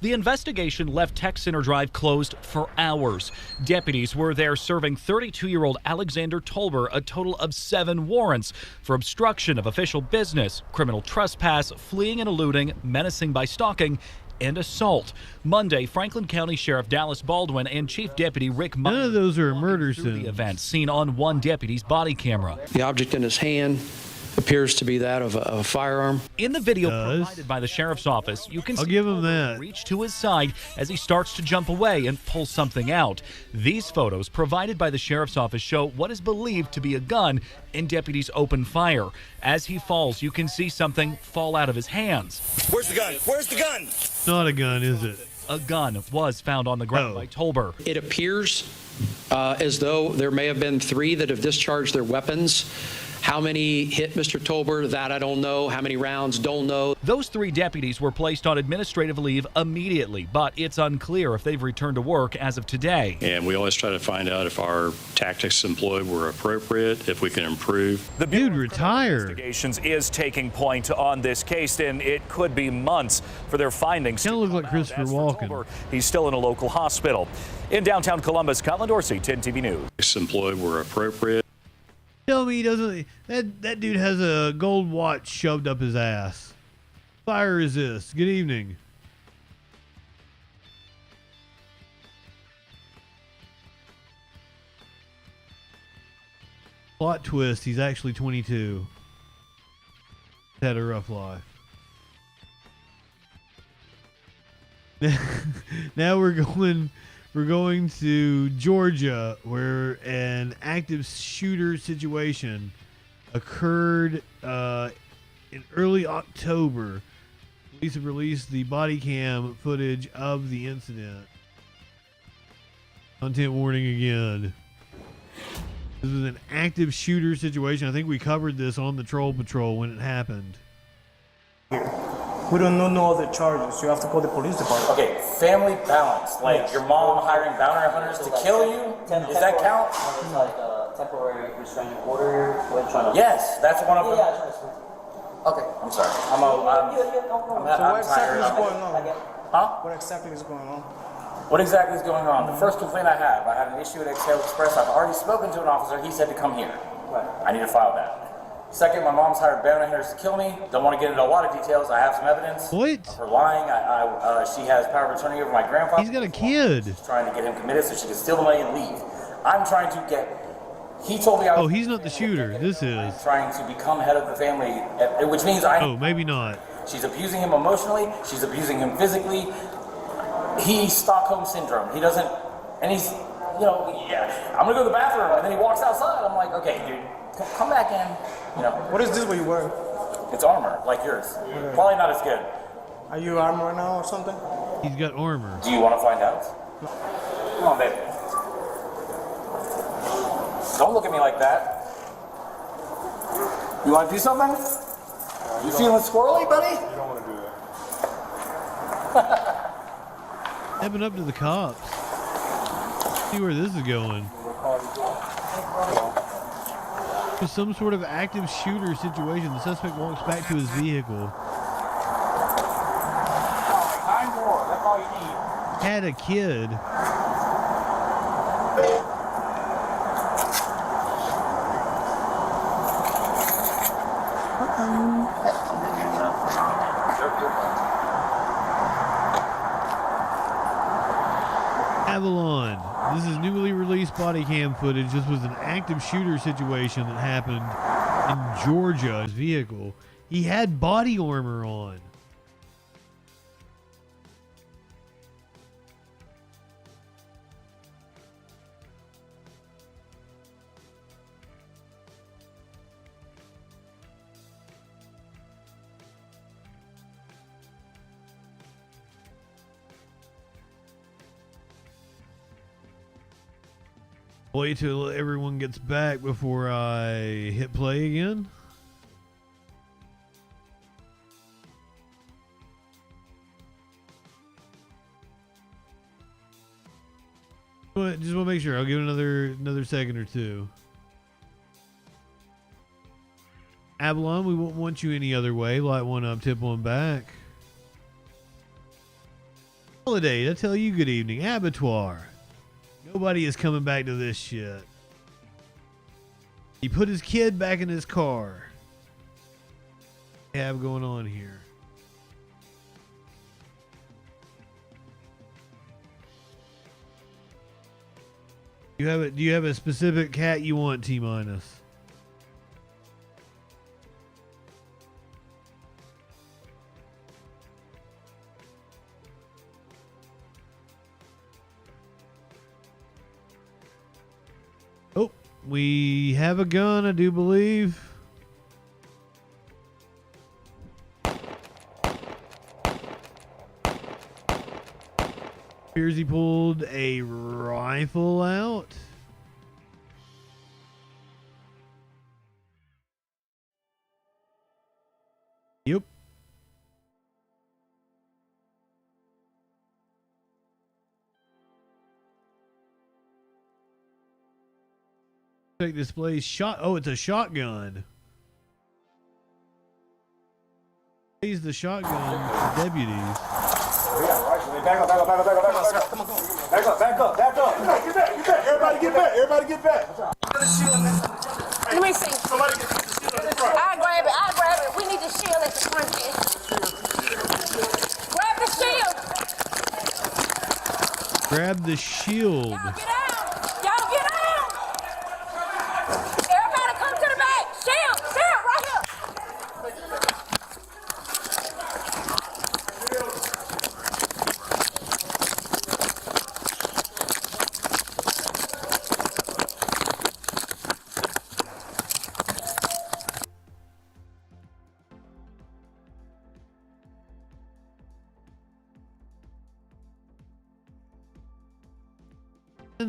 The investigation left Tech Center Drive closed for hours. Deputies were there serving 32-year-old Alexander Tolber a total of 7 warrants for obstruction of official business, criminal trespass, fleeing and eluding, menacing by stalking, and assault. Monday, Franklin County Sheriff Dallas Baldwin and Chief Deputy Rick Meyer. None of those are murder scenes. The event seen on one deputy's body camera. The object in his hand appears to be that of a firearm. In the video provided by the sheriff's office, you can see give him that. reach to his side as he starts to jump away and pull something out. These photos provided by the sheriff's office show what is believed to be a gun, and deputies open fire. As he falls, you can see something fall out of his hands. Where's the gun? Where's the gun? It's not a gun, is it? A gun was found on the ground by Tolber. It appears as though there may have been 3 that have discharged their weapons. How many hit Mr. Tolber? That I don't know. How many rounds? Don't know. Those 3 deputies were placed on administrative leave immediately, but it's unclear if they've returned to work as of today. And we always try to find out if our tactics employed were appropriate, if we can improve. The dude retired. Investigations is taking point on this case, and it could be months for their findings. Kind of look like Christopher Walken. Tolber, he's still in a local hospital. In downtown Columbus, Colin Dorsey, 10 TV News. Tactics employed were appropriate. Tell me he doesn't. That dude has a gold watch shoved up his ass. Fire resist. Good evening. Plot twist. He's actually 22. He's had a rough life. Now we're going to Georgia, where an active shooter situation occurred in early October. Police have released the body cam footage of the incident. Content warning again. This is an active shooter situation. I think we covered this on the Troll Patrol when it happened. We don't know no other charges. You have to call the police department. Okay, family balance. Like your mom hiring bounty hunters to kill you? Does that count? It's like a temporary restraining order. Yes, that's one of them. Okay. I'm sorry. I'm What exactly tired. is going on? Huh? What exactly is going on? What exactly is going on? The first complaint I had an issue at Exhale Express. I've already spoken to an officer. He said to come here. Right. I need to file that. Second, my mom's hired bounty hunters to kill me. Don't want to get into a lot of details. I have some evidence of her lying. She has power of attorney over my grandfather. He's got a kid. She's trying to get him committed so she can steal the money and leave. I'm trying to get. He told me I was. Oh, he's not the shooter. This is. Trying to become head of the family, which means I. Oh, maybe not. She's abusing him emotionally. She's abusing him physically. He's Stockholm syndrome. He doesn't, and he's, yeah. I'm gonna go to the bathroom, and then he walks outside. I'm like, okay, dude. Come back in, What is this what you wear? It's armor, like yours. Okay. Probably not as good. Are you armed right now or something? He's got armor. Do you want to find out? No. Come on, baby. Don't look at me like that. You want to do something? You feeling squirrely, buddy? You don't want to do that. Stepping up to the cops. See where this is going. There's some sort of active shooter situation. The suspect walks back to his vehicle. Had a kid. Avalon. This is newly released body cam footage. This was an active shooter situation that happened in Georgia. His vehicle. He had body armor on. Wait till everyone gets back before I hit play again. Just want to make sure. I'll give it another second or two. Avalon, we won't want you any other way. Light one up, tip one back. Holiday, I tell you good evening. Abattoir. Nobody is coming back to this shit. He put his kid back in his car. What do we have going on here? Do you have a specific cat you want, T-minus? Oh, we have a gun, I do believe. Appears he pulled a rifle out. Yep. Check display shot. Oh, it's a shotgun. He's the shotgun for deputies. Back up. Come on. Back up. Get back. Everybody get back. Let me see. Somebody get the shield at the front. I grab it. We need the shield at the front here. Grab the shield. Grab the shield. Y'all get out. Everybody come to the back. Shield right here.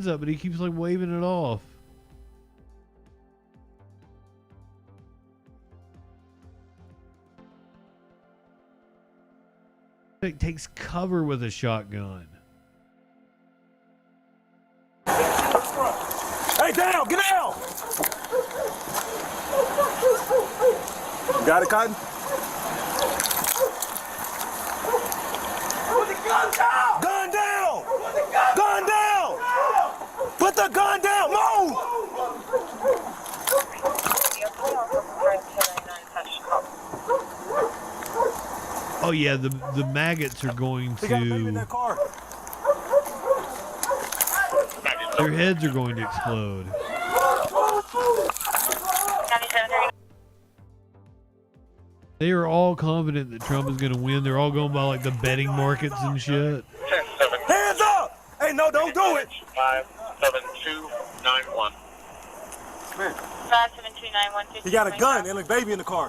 Up, but he keeps like waving it off. It takes cover with a shotgun. Hey, down! Get down! You got it, Cotton? Put the gun down! Gun down! Gun down! Put the gun down! Move! Oh yeah, the maggots are going to. Their heads are going to explode. They are all confident that Trump is going to win. They're all going by like the betting markets and shit. Hands up! Hey, no, don't do it! 57291. 57291. He got a gun and a baby in the car.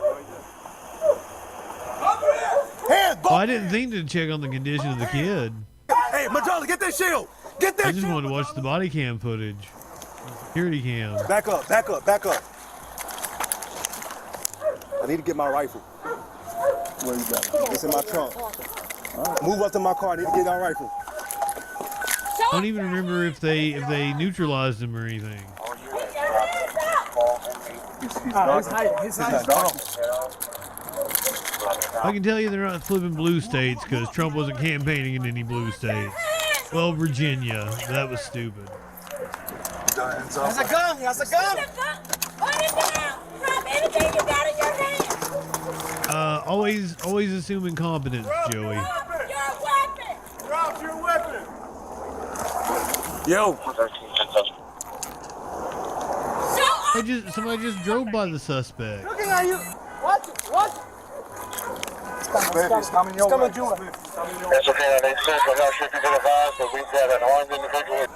Hands, oh, I didn't think to check on the condition of the kid. Hey, Majala, get that shield! Get that I just wanted to watch the body cam footage. Security cam. Back up. I need to get my rifle. Where you got it? It's in my trunk. Move up to my car. I need to get my rifle. I don't even remember if they neutralized him or anything. He's hiding. I can tell you they're not flipping blue states because Trump wasn't campaigning in any blue states. Well, Virginia. That was stupid. Has a gun. Put it down. Drop anything you got in your hand. Always assume incompetence, Joey. Drop your weapon. Yo. Somebody just drove by the suspect. Looking at you. What? It's coming your way. That's okay, I think so. I'm not sure if you can advise, but we've got an armed individual.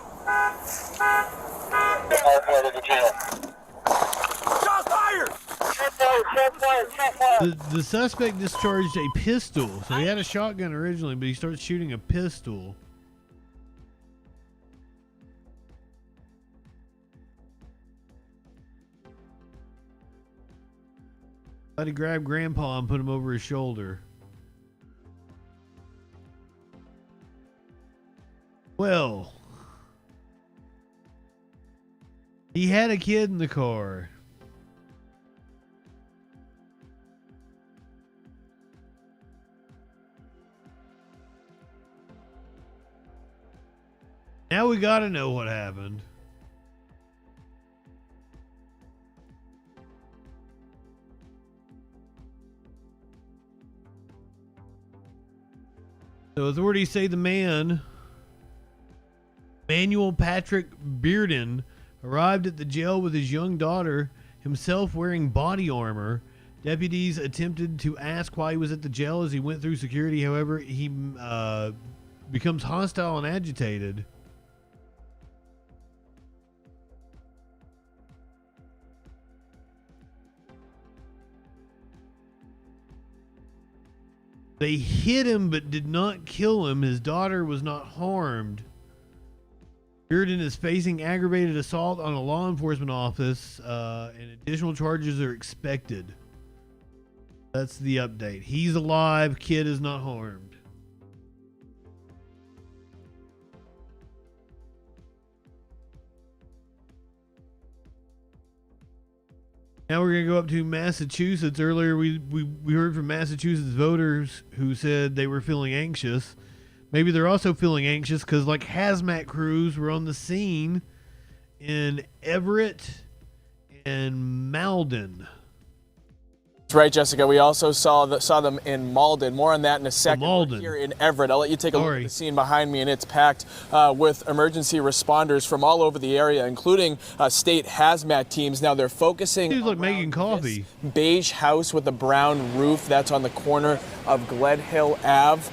Shots fired! The suspect discharged a pistol. So he had a shotgun originally, but he started shooting a pistol. Somebody grabbed Grandpa and put him over his shoulder. Well, he had a kid in the car. Now we gotta know what happened. So authorities say the man, Manuel Patrick Bearden, arrived at the jail with his young daughter, himself wearing body armor. Deputies attempted to ask why he was at the jail as he went through security. However, he becomes hostile and agitated. They hit him but did not kill him. His daughter was not harmed. Bearden is facing aggravated assault on a law enforcement office, and additional charges are expected. That's the update. He's alive. Kid is not harmed. Now we're going to go up to Massachusetts. Earlier we heard from Massachusetts voters who said they were feeling anxious. Maybe they're also feeling anxious because like hazmat crews were on the scene in Everett and Malden. That's right, Jessica. We also saw them in Malden. More on that in a second. We're here in Everett. I'll let you take a look at the scene behind me, and it's packed with emergency responders from all over the area, including state hazmat teams. Now they're focusing on like making coffee. Beige house with a brown roof that's on the corner of Gledhill Ave.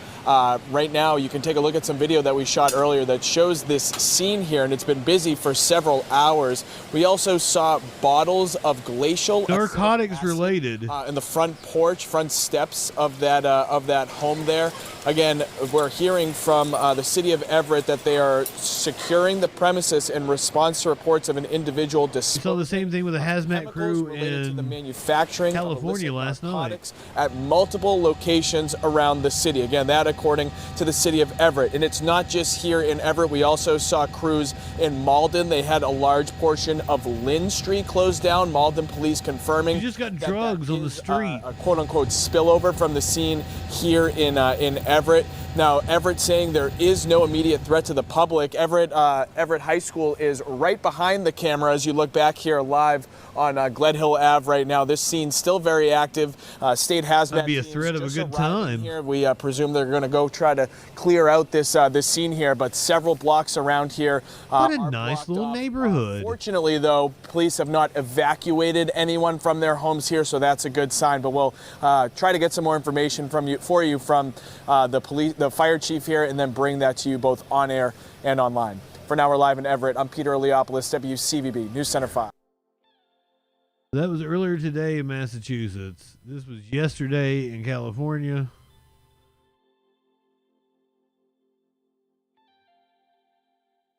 Right now, you can take a look at some video that we shot earlier that shows this scene here, and it's been busy for several hours. We also saw bottles of glacial narcotics related in the front porch, front steps of that home there. Again, we're hearing from the city of Everett that they are securing the premises in response to reports of an individual disposal. We saw the same thing with a hazmat crew in the manufacturing California last night at multiple locations around the city. Again, that according to the city of Everett. And it's not just here in Everett. We also saw crews in Malden. They had a large portion of Lynn Street closed down. Malden police confirming you just got drugs on the street. A quote-unquote spillover from the scene here in Everett. Now, Everett saying there is no immediate threat to the public. Everett High School is right behind the camera as you look back here live on Gledhill Ave right now. This scene's still very active. State hazmat that'd be a threat of a good time. Here. We presume they're going to go try to clear out this scene here, but several blocks around here. What a nice little neighborhood. Fortunately, though, police have not evacuated anyone from their homes here, so that's a good sign. But we'll try to get some more information from the fire chief here, and then bring that to you both on air and online. For now, we're live in Everett. I'm Peter Leopoulos, WCVB News Center 5. That was earlier today in Massachusetts. This was yesterday in California.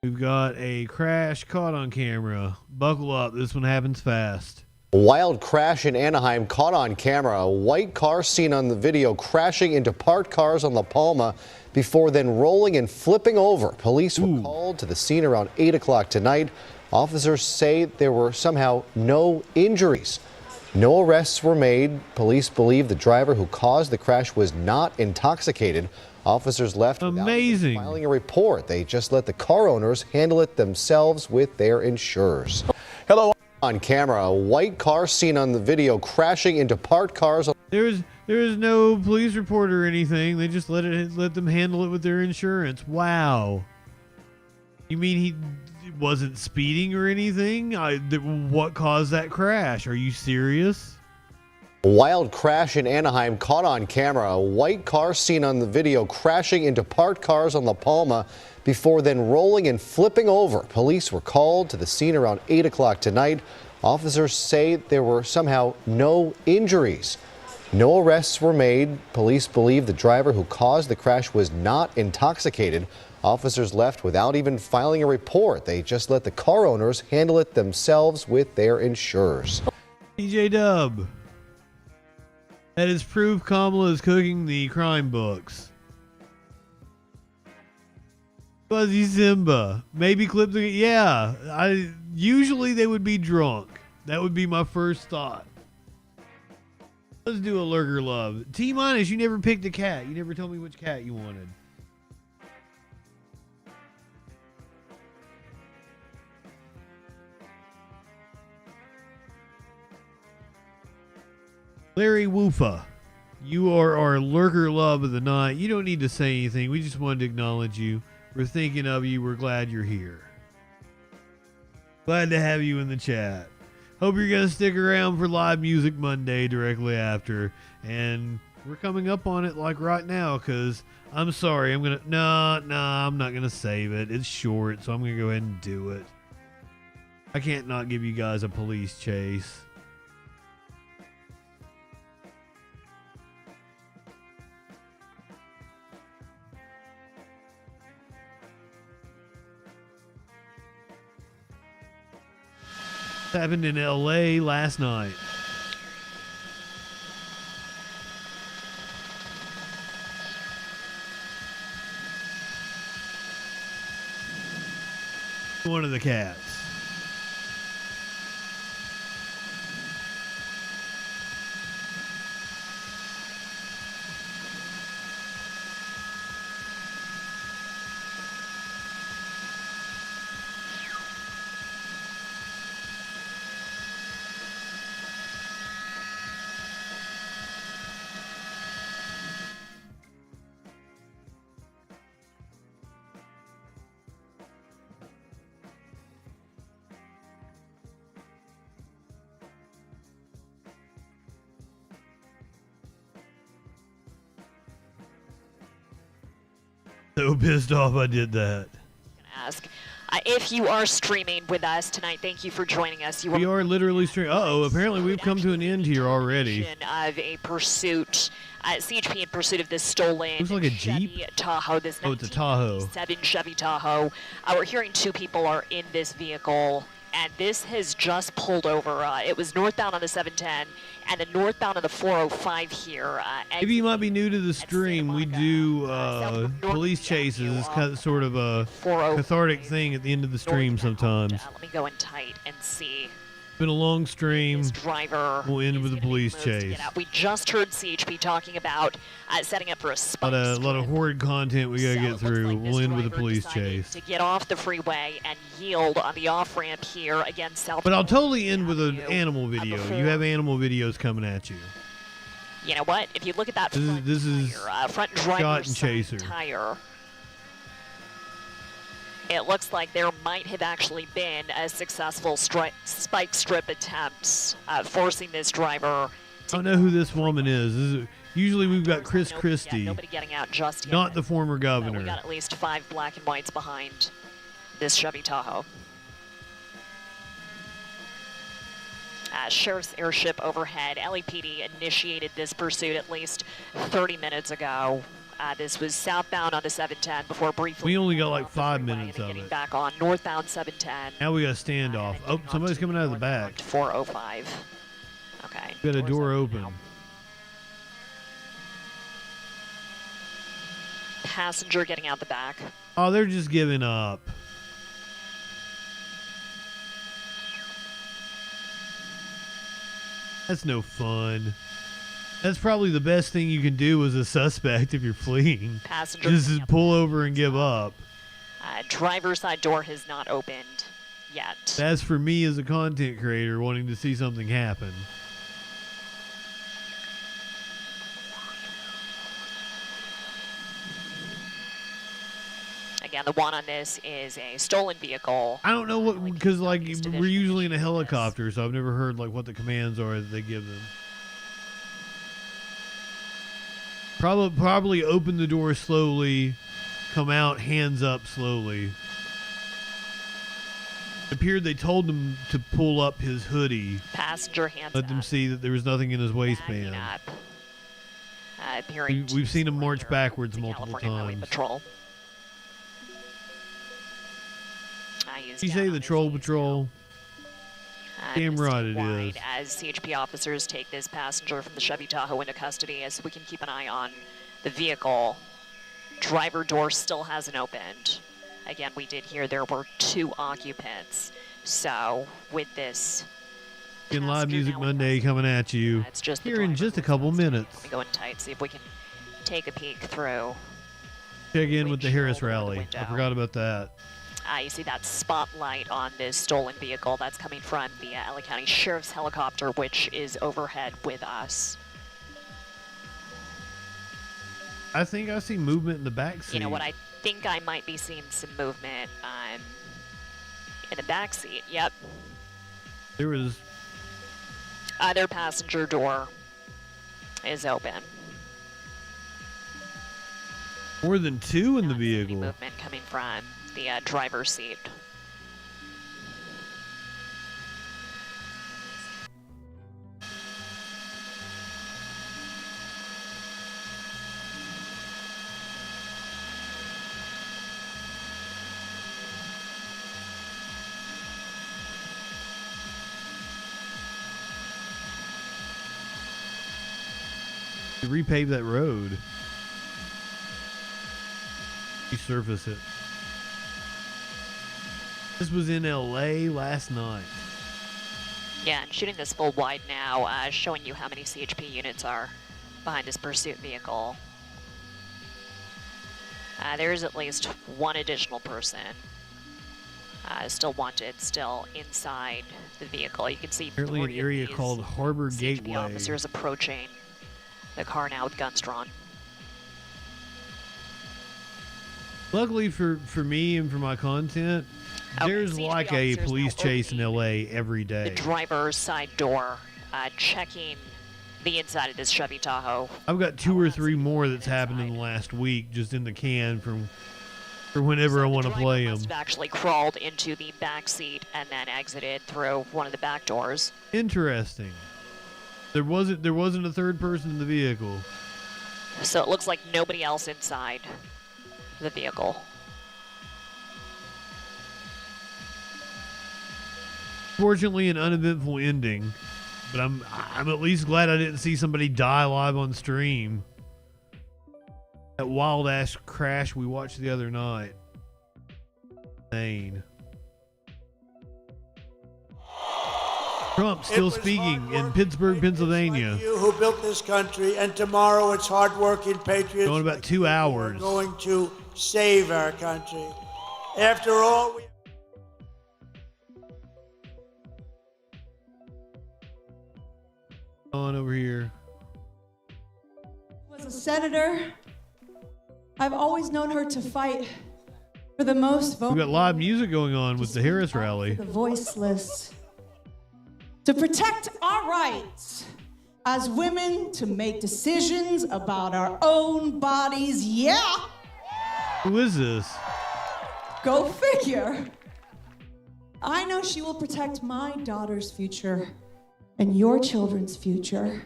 We've got a crash caught on camera. Buckle up, this one happens fast. A wild crash in Anaheim caught on camera. A white car seen on the video crashing into parked cars on La Palma before then rolling and flipping over. Police were called to the scene around 8 o'clock tonight. Officers say there were somehow no injuries. No arrests were made. Police believe the driver who caused the crash was not intoxicated. Officers left without even filing a report. They just let the car owners handle it themselves with their insurers. Hello. On camera, a white car seen on the video crashing into parked cars. There is no police report or anything. They just let them handle it with their insurance. Wow. You mean he wasn't speeding or anything? What caused that crash? Are you serious? A wild crash in Anaheim caught on camera. A white car seen on the video crashing into parked cars on La Palma before then rolling and flipping over. Police were called to the scene around 8 o'clock tonight. Officers say there were somehow no injuries. No arrests were made. Police believe the driver who caused the crash was not intoxicated. Officers left without even filing a report. They just let the car owners handle it themselves with their insurers. DJ Dub. That is proof Kamala is cooking the crime books. Fuzzy Simba. Maybe clip the... Yeah. Usually they would be drunk. That would be my first thought. Let's do a lurker love. T-minus, you never picked a cat. You never told me which cat you wanted. Larry Woofa, you are our lurker love of the night. You don't need to say anything. We just wanted to acknowledge you. We're thinking of you. We're glad you're here. Glad to have you in the chat. Hope you're going to stick around for Live Music Monday directly after. And we're coming up on it like right now because I'm sorry. I'm going to... No, I'm not going to save it. It's short, so I'm going to go ahead and do it. I can't not give you guys a police chase. Happened in LA last night. One of the cats. So pissed off I did that. Ask if you are streaming with us tonight. Thank you for joining us. We are literally streaming. Apparently we've come to an end here already. Of a pursuit, CHP in pursuit of this stolen Looks like a Chevy Jeep. Tahoe. This Oh, it's a Tahoe. 1997 Chevy Tahoe. We're hearing 2 people are in this vehicle, and this has just pulled over. It was northbound on the 710 and then northbound on the 405 here. Maybe you might be new to the stream. We do police chases. It's kind of sort of a cathartic thing at the end of the stream sometimes. Let me go in tight and see. It's been a long stream. Driver we'll end with a police chase. We just heard CHP talking about setting up for a spike. A lot of horrid content we gotta get through. We'll end with a police chase. To get off the freeway and yield on the off ramp here again south. But I'll totally end with an animal video. You have animal videos coming at you. You know what? If you look at that this is front driver's shot and chaser. tire, it looks like there might have actually been a successful spike strip attempt, forcing this driver. I don't know who this woman is. Usually we've got Chris Christie. Nobody getting out just yet. Not the former governor. We got at least 5 black and whites behind this Chevy Tahoe. Sheriff's airship overhead. LAPD initiated this pursuit at least 30 minutes ago. This was southbound on the 710 before briefly. We only got like 5 minutes of it. Back on northbound 710. Now we got a standoff. Oh, somebody's coming out of the back. 405. Okay. We got a door open. Passenger getting out the back. Oh, they're just giving up. That's no fun. That's probably the best thing you can do as a suspect if you're fleeing. Passenger just pull over and give up. Driver's side door has not opened yet. That's for me as a content creator wanting to see something happen. Again, the one on this is a stolen vehicle. I don't know what, because like we're usually in a helicopter, so I've never heard like what the commands are that they give them. Probably open the door slowly, come out, hands up slowly. It appeared they told him to pull up his hoodie. Passenger hands Let them see that there was nothing in his waistband. We've seen him march backwards multiple times. Patrol. Did you say the Troll Patrol? Damn right it is. As CHP officers take this passenger from the Chevy Tahoe into custody, as we can keep an eye on the vehicle. Driver door still hasn't opened. Again, we did hear there were 2 occupants. So with this In Live Music Monday coming at you here in just a couple minutes. Let me go in tight, see if we can take a peek through. Check in with the Harris rally. I forgot about that. You see that spotlight on this stolen vehicle that's coming from the LA County Sheriff's helicopter, which is overhead with us. I think I see movement in the back seat. You know what? I think I might be seeing some movement in the back seat. Yep. There was. Their passenger door is open. More than 2 in the vehicle. Movement coming from the driver's seat. To repave that road. Resurface it. This was in LA last night. Yeah, and shooting this full wide now, showing you how many CHP units are behind this pursuit vehicle. There is at least 1 additional person still wanted, still inside the vehicle. You can see Apparently an area called Harbor CHP Gateway. officers approaching the car now with guns drawn. Luckily for me and for my content, there's like a police chase in LA every day. The driver's side door, checking the inside of this Chevy Tahoe. I've got 2 or 3 more that's happened in the last week, just in the can for whenever I want to play them. Must have actually crawled into the back seat and then exited through one of the back doors. Interesting. There wasn't a 3rd person in the vehicle. So it looks like nobody else inside the vehicle. Fortunately, an uneventful ending, but I'm at least glad I didn't see somebody die live on stream. That wild ass crash we watched the other night. Insane. Trump still speaking in Pittsburgh, Pennsylvania. You who built this country, and tomorrow it's hardworking patriots. Going about 2 hours. Going to save our country. After all, On over here. Was a senator. I've always known her to fight for the most We've got live music going on with the Harris rally. the voiceless, to protect our rights as women to make decisions about our own bodies. Yeah. Who is this? Go figure. I know she will protect my daughter's future and your children's future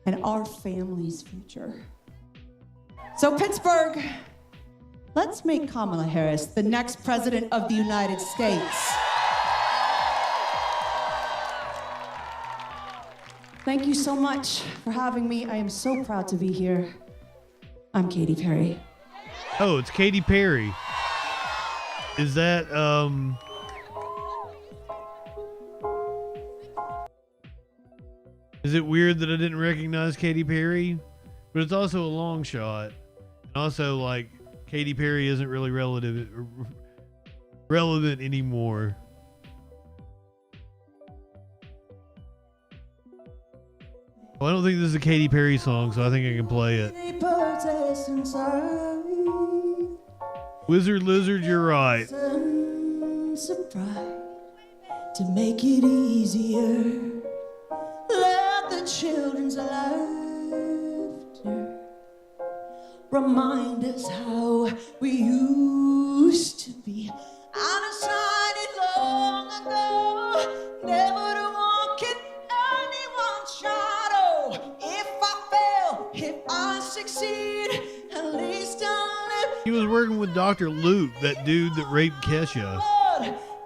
and our family's future. So Pittsburgh, let's make Kamala Harris the next president of the United States. Thank you so much for having me. I am so proud to be here. I'm Katy Perry. Oh, it's Katy Perry. Is that, is it weird that I didn't recognize Katy Perry? But it's also a long shot. And also, like, Katy Perry isn't really relevant anymore. Well, I don't think this is a Katy Perry song, so I think I can play it. Wizard Lizard, you're right. To make it easier, let the children's laughter remind us how we used to be. I decided long ago never to walk in anyone's shadow. If I fail, if I succeed, at least I'll live. He was working with Dr. Luke, that dude that raped Kesha.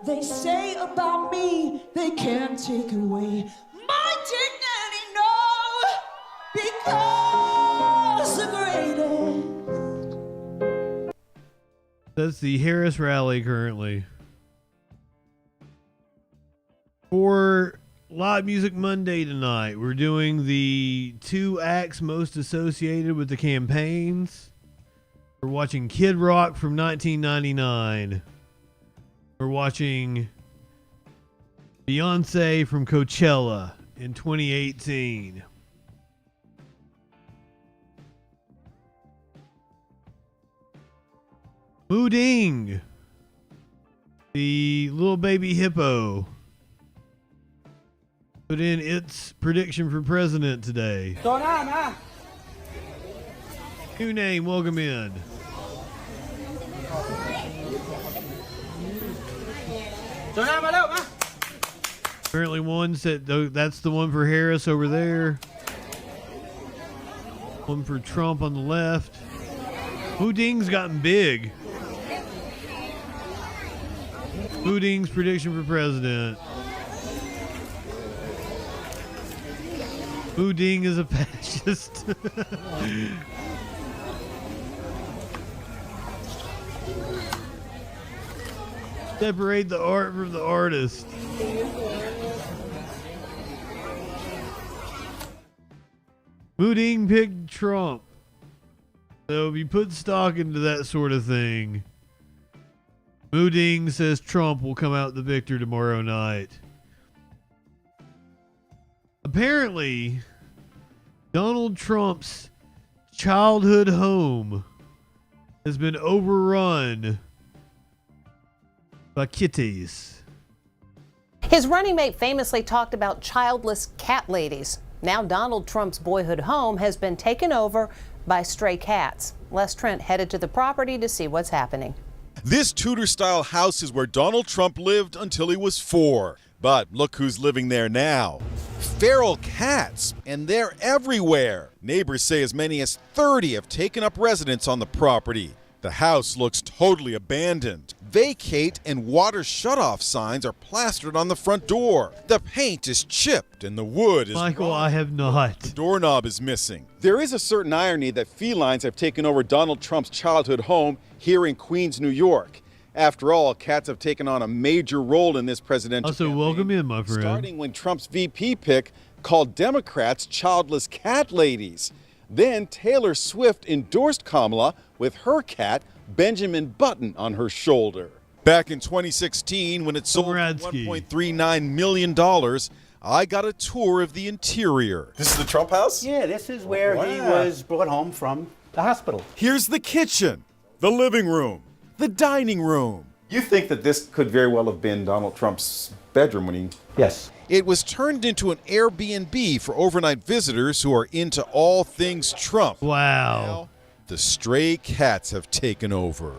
They say a about me, they can't take away my dignity, no, because the greatest. That's the Harris rally currently. For Live Music Monday tonight, we're doing the 2 acts most associated with the campaigns. We're watching Kid Rock from 1999. We're watching Beyonce from Coachella in 2018. Mooding, the little baby hippo, put in its prediction for president today. New name, welcome in. Apparently one said that's the one for Harris over there. One for Trump on the left. Mooding's gotten big. Mooding's prediction for president. Mooding is a fascist. Separate the art from the artist. Mooding picked Trump. So if you put stock into that sort of thing, Mooding says Trump will come out the victor tomorrow night. Apparently, Donald Trump's childhood home has been overrun by kitties. His running mate famously talked about childless cat ladies. Now Donald Trump's boyhood home has been taken over by stray cats. Les Trent headed to the property to see what's happening. This Tudor-style house is where Donald Trump lived until he was 4. But look who's living there now. Feral cats, and they're everywhere. Neighbors say as many as 30 have taken up residence on the property. The house looks totally abandoned. Vacate and water shutoff signs are plastered on the front door. The paint is chipped and the wood is Michael, rotten. I have not. The doorknob is missing. There is a certain irony that felines have taken over Donald Trump's childhood home here in Queens, New York. After all, cats have taken on a major role in this presidential Also, campaign, welcome in, my friend. starting when Trump's VP pick called Democrats childless cat ladies. Then Taylor Swift endorsed Kamala with her cat, Benjamin Button, on her shoulder. Back in 2016, when it sold for $1.39 million, I got a tour of the interior. This is the Trump house? Yeah, this is where he was brought home from the hospital. Here's the kitchen, the living room, the dining room. You think that this could very well have been Donald Trump's bedroom when he... Yes. It was turned into an Airbnb for overnight visitors who are into all things Trump. Wow. Now, the stray cats have taken over.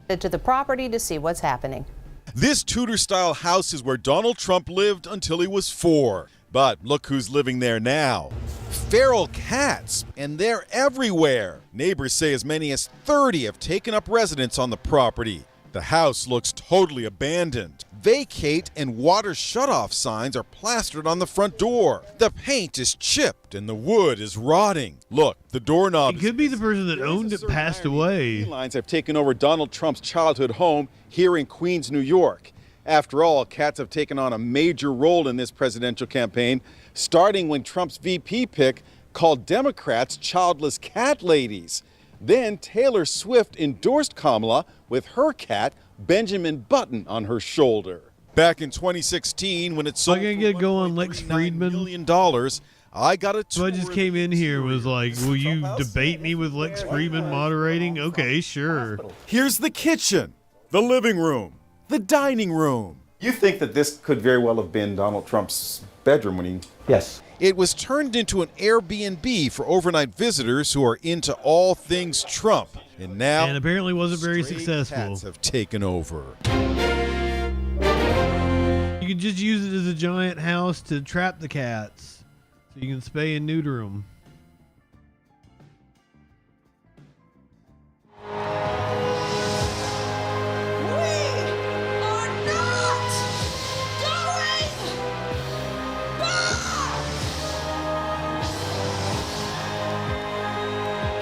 To the property to see what's happening. This Tudor-style house is where Donald Trump lived until he was 4. But look who's living there now. Feral cats, and they're everywhere. Neighbors say as many as 30 have taken up residence on the property. The house looks totally abandoned. Vacate and water shutoff signs are plastered on the front door. The paint is chipped and the wood is rotting. Look, the doorknob. It could be the person that owned it passed away. Felines have taken over Donald Trump's childhood home here in Queens, New York. After all, cats have taken on a major role in this presidential campaign, starting when Trump's VP pick called Democrats childless cat ladies. Then Taylor Swift endorsed Kamala with her cat, Benjamin Button, on her shoulder. Back in 2016, when it sold for $1.39 million, I got a tour. So I just came in here and was like, will you debate me with Lex Friedman moderating? Okay, sure. Here's the kitchen, the living room, the dining room. You think that this could very well have been Donald Trump's bedroom when he... Yes. It was turned into an Airbnb for overnight visitors who are into all things Trump. And now, and apparently wasn't very stray successful. Cats have taken over. You can just use it as a giant house to trap the cats, so you can spay and neuter them.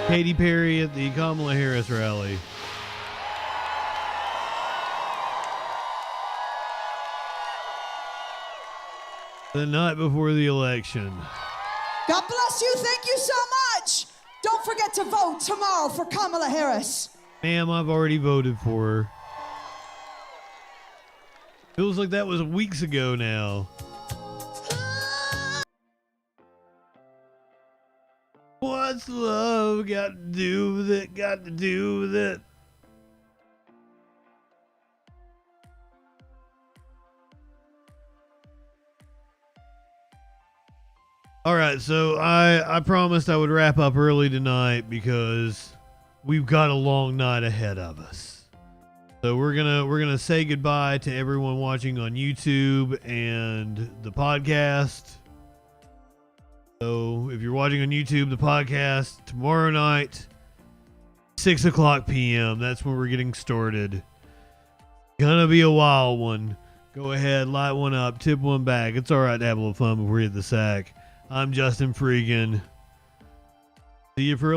Katy Perry at the Kamala Harris rally. The night before the election. God bless you. Thank you so much. Don't forget to vote tomorrow for Kamala Harris. Ma'am, I've already voted for her. Feels like that was weeks ago now. What's love got to do with it? Got to do with it? All right, so I promised I would wrap up early tonight because we've got a long night ahead of us. So we're gonna say goodbye to everyone watching on YouTube and the podcast. So if you're watching on YouTube, the podcast tomorrow night, 6:00 p.m. That's when we're getting started. Gonna be a wild one. Go ahead, light one up, tip one back. It's all right to have a little fun before you hit the sack. I'm JustinFREAKIN. See you for a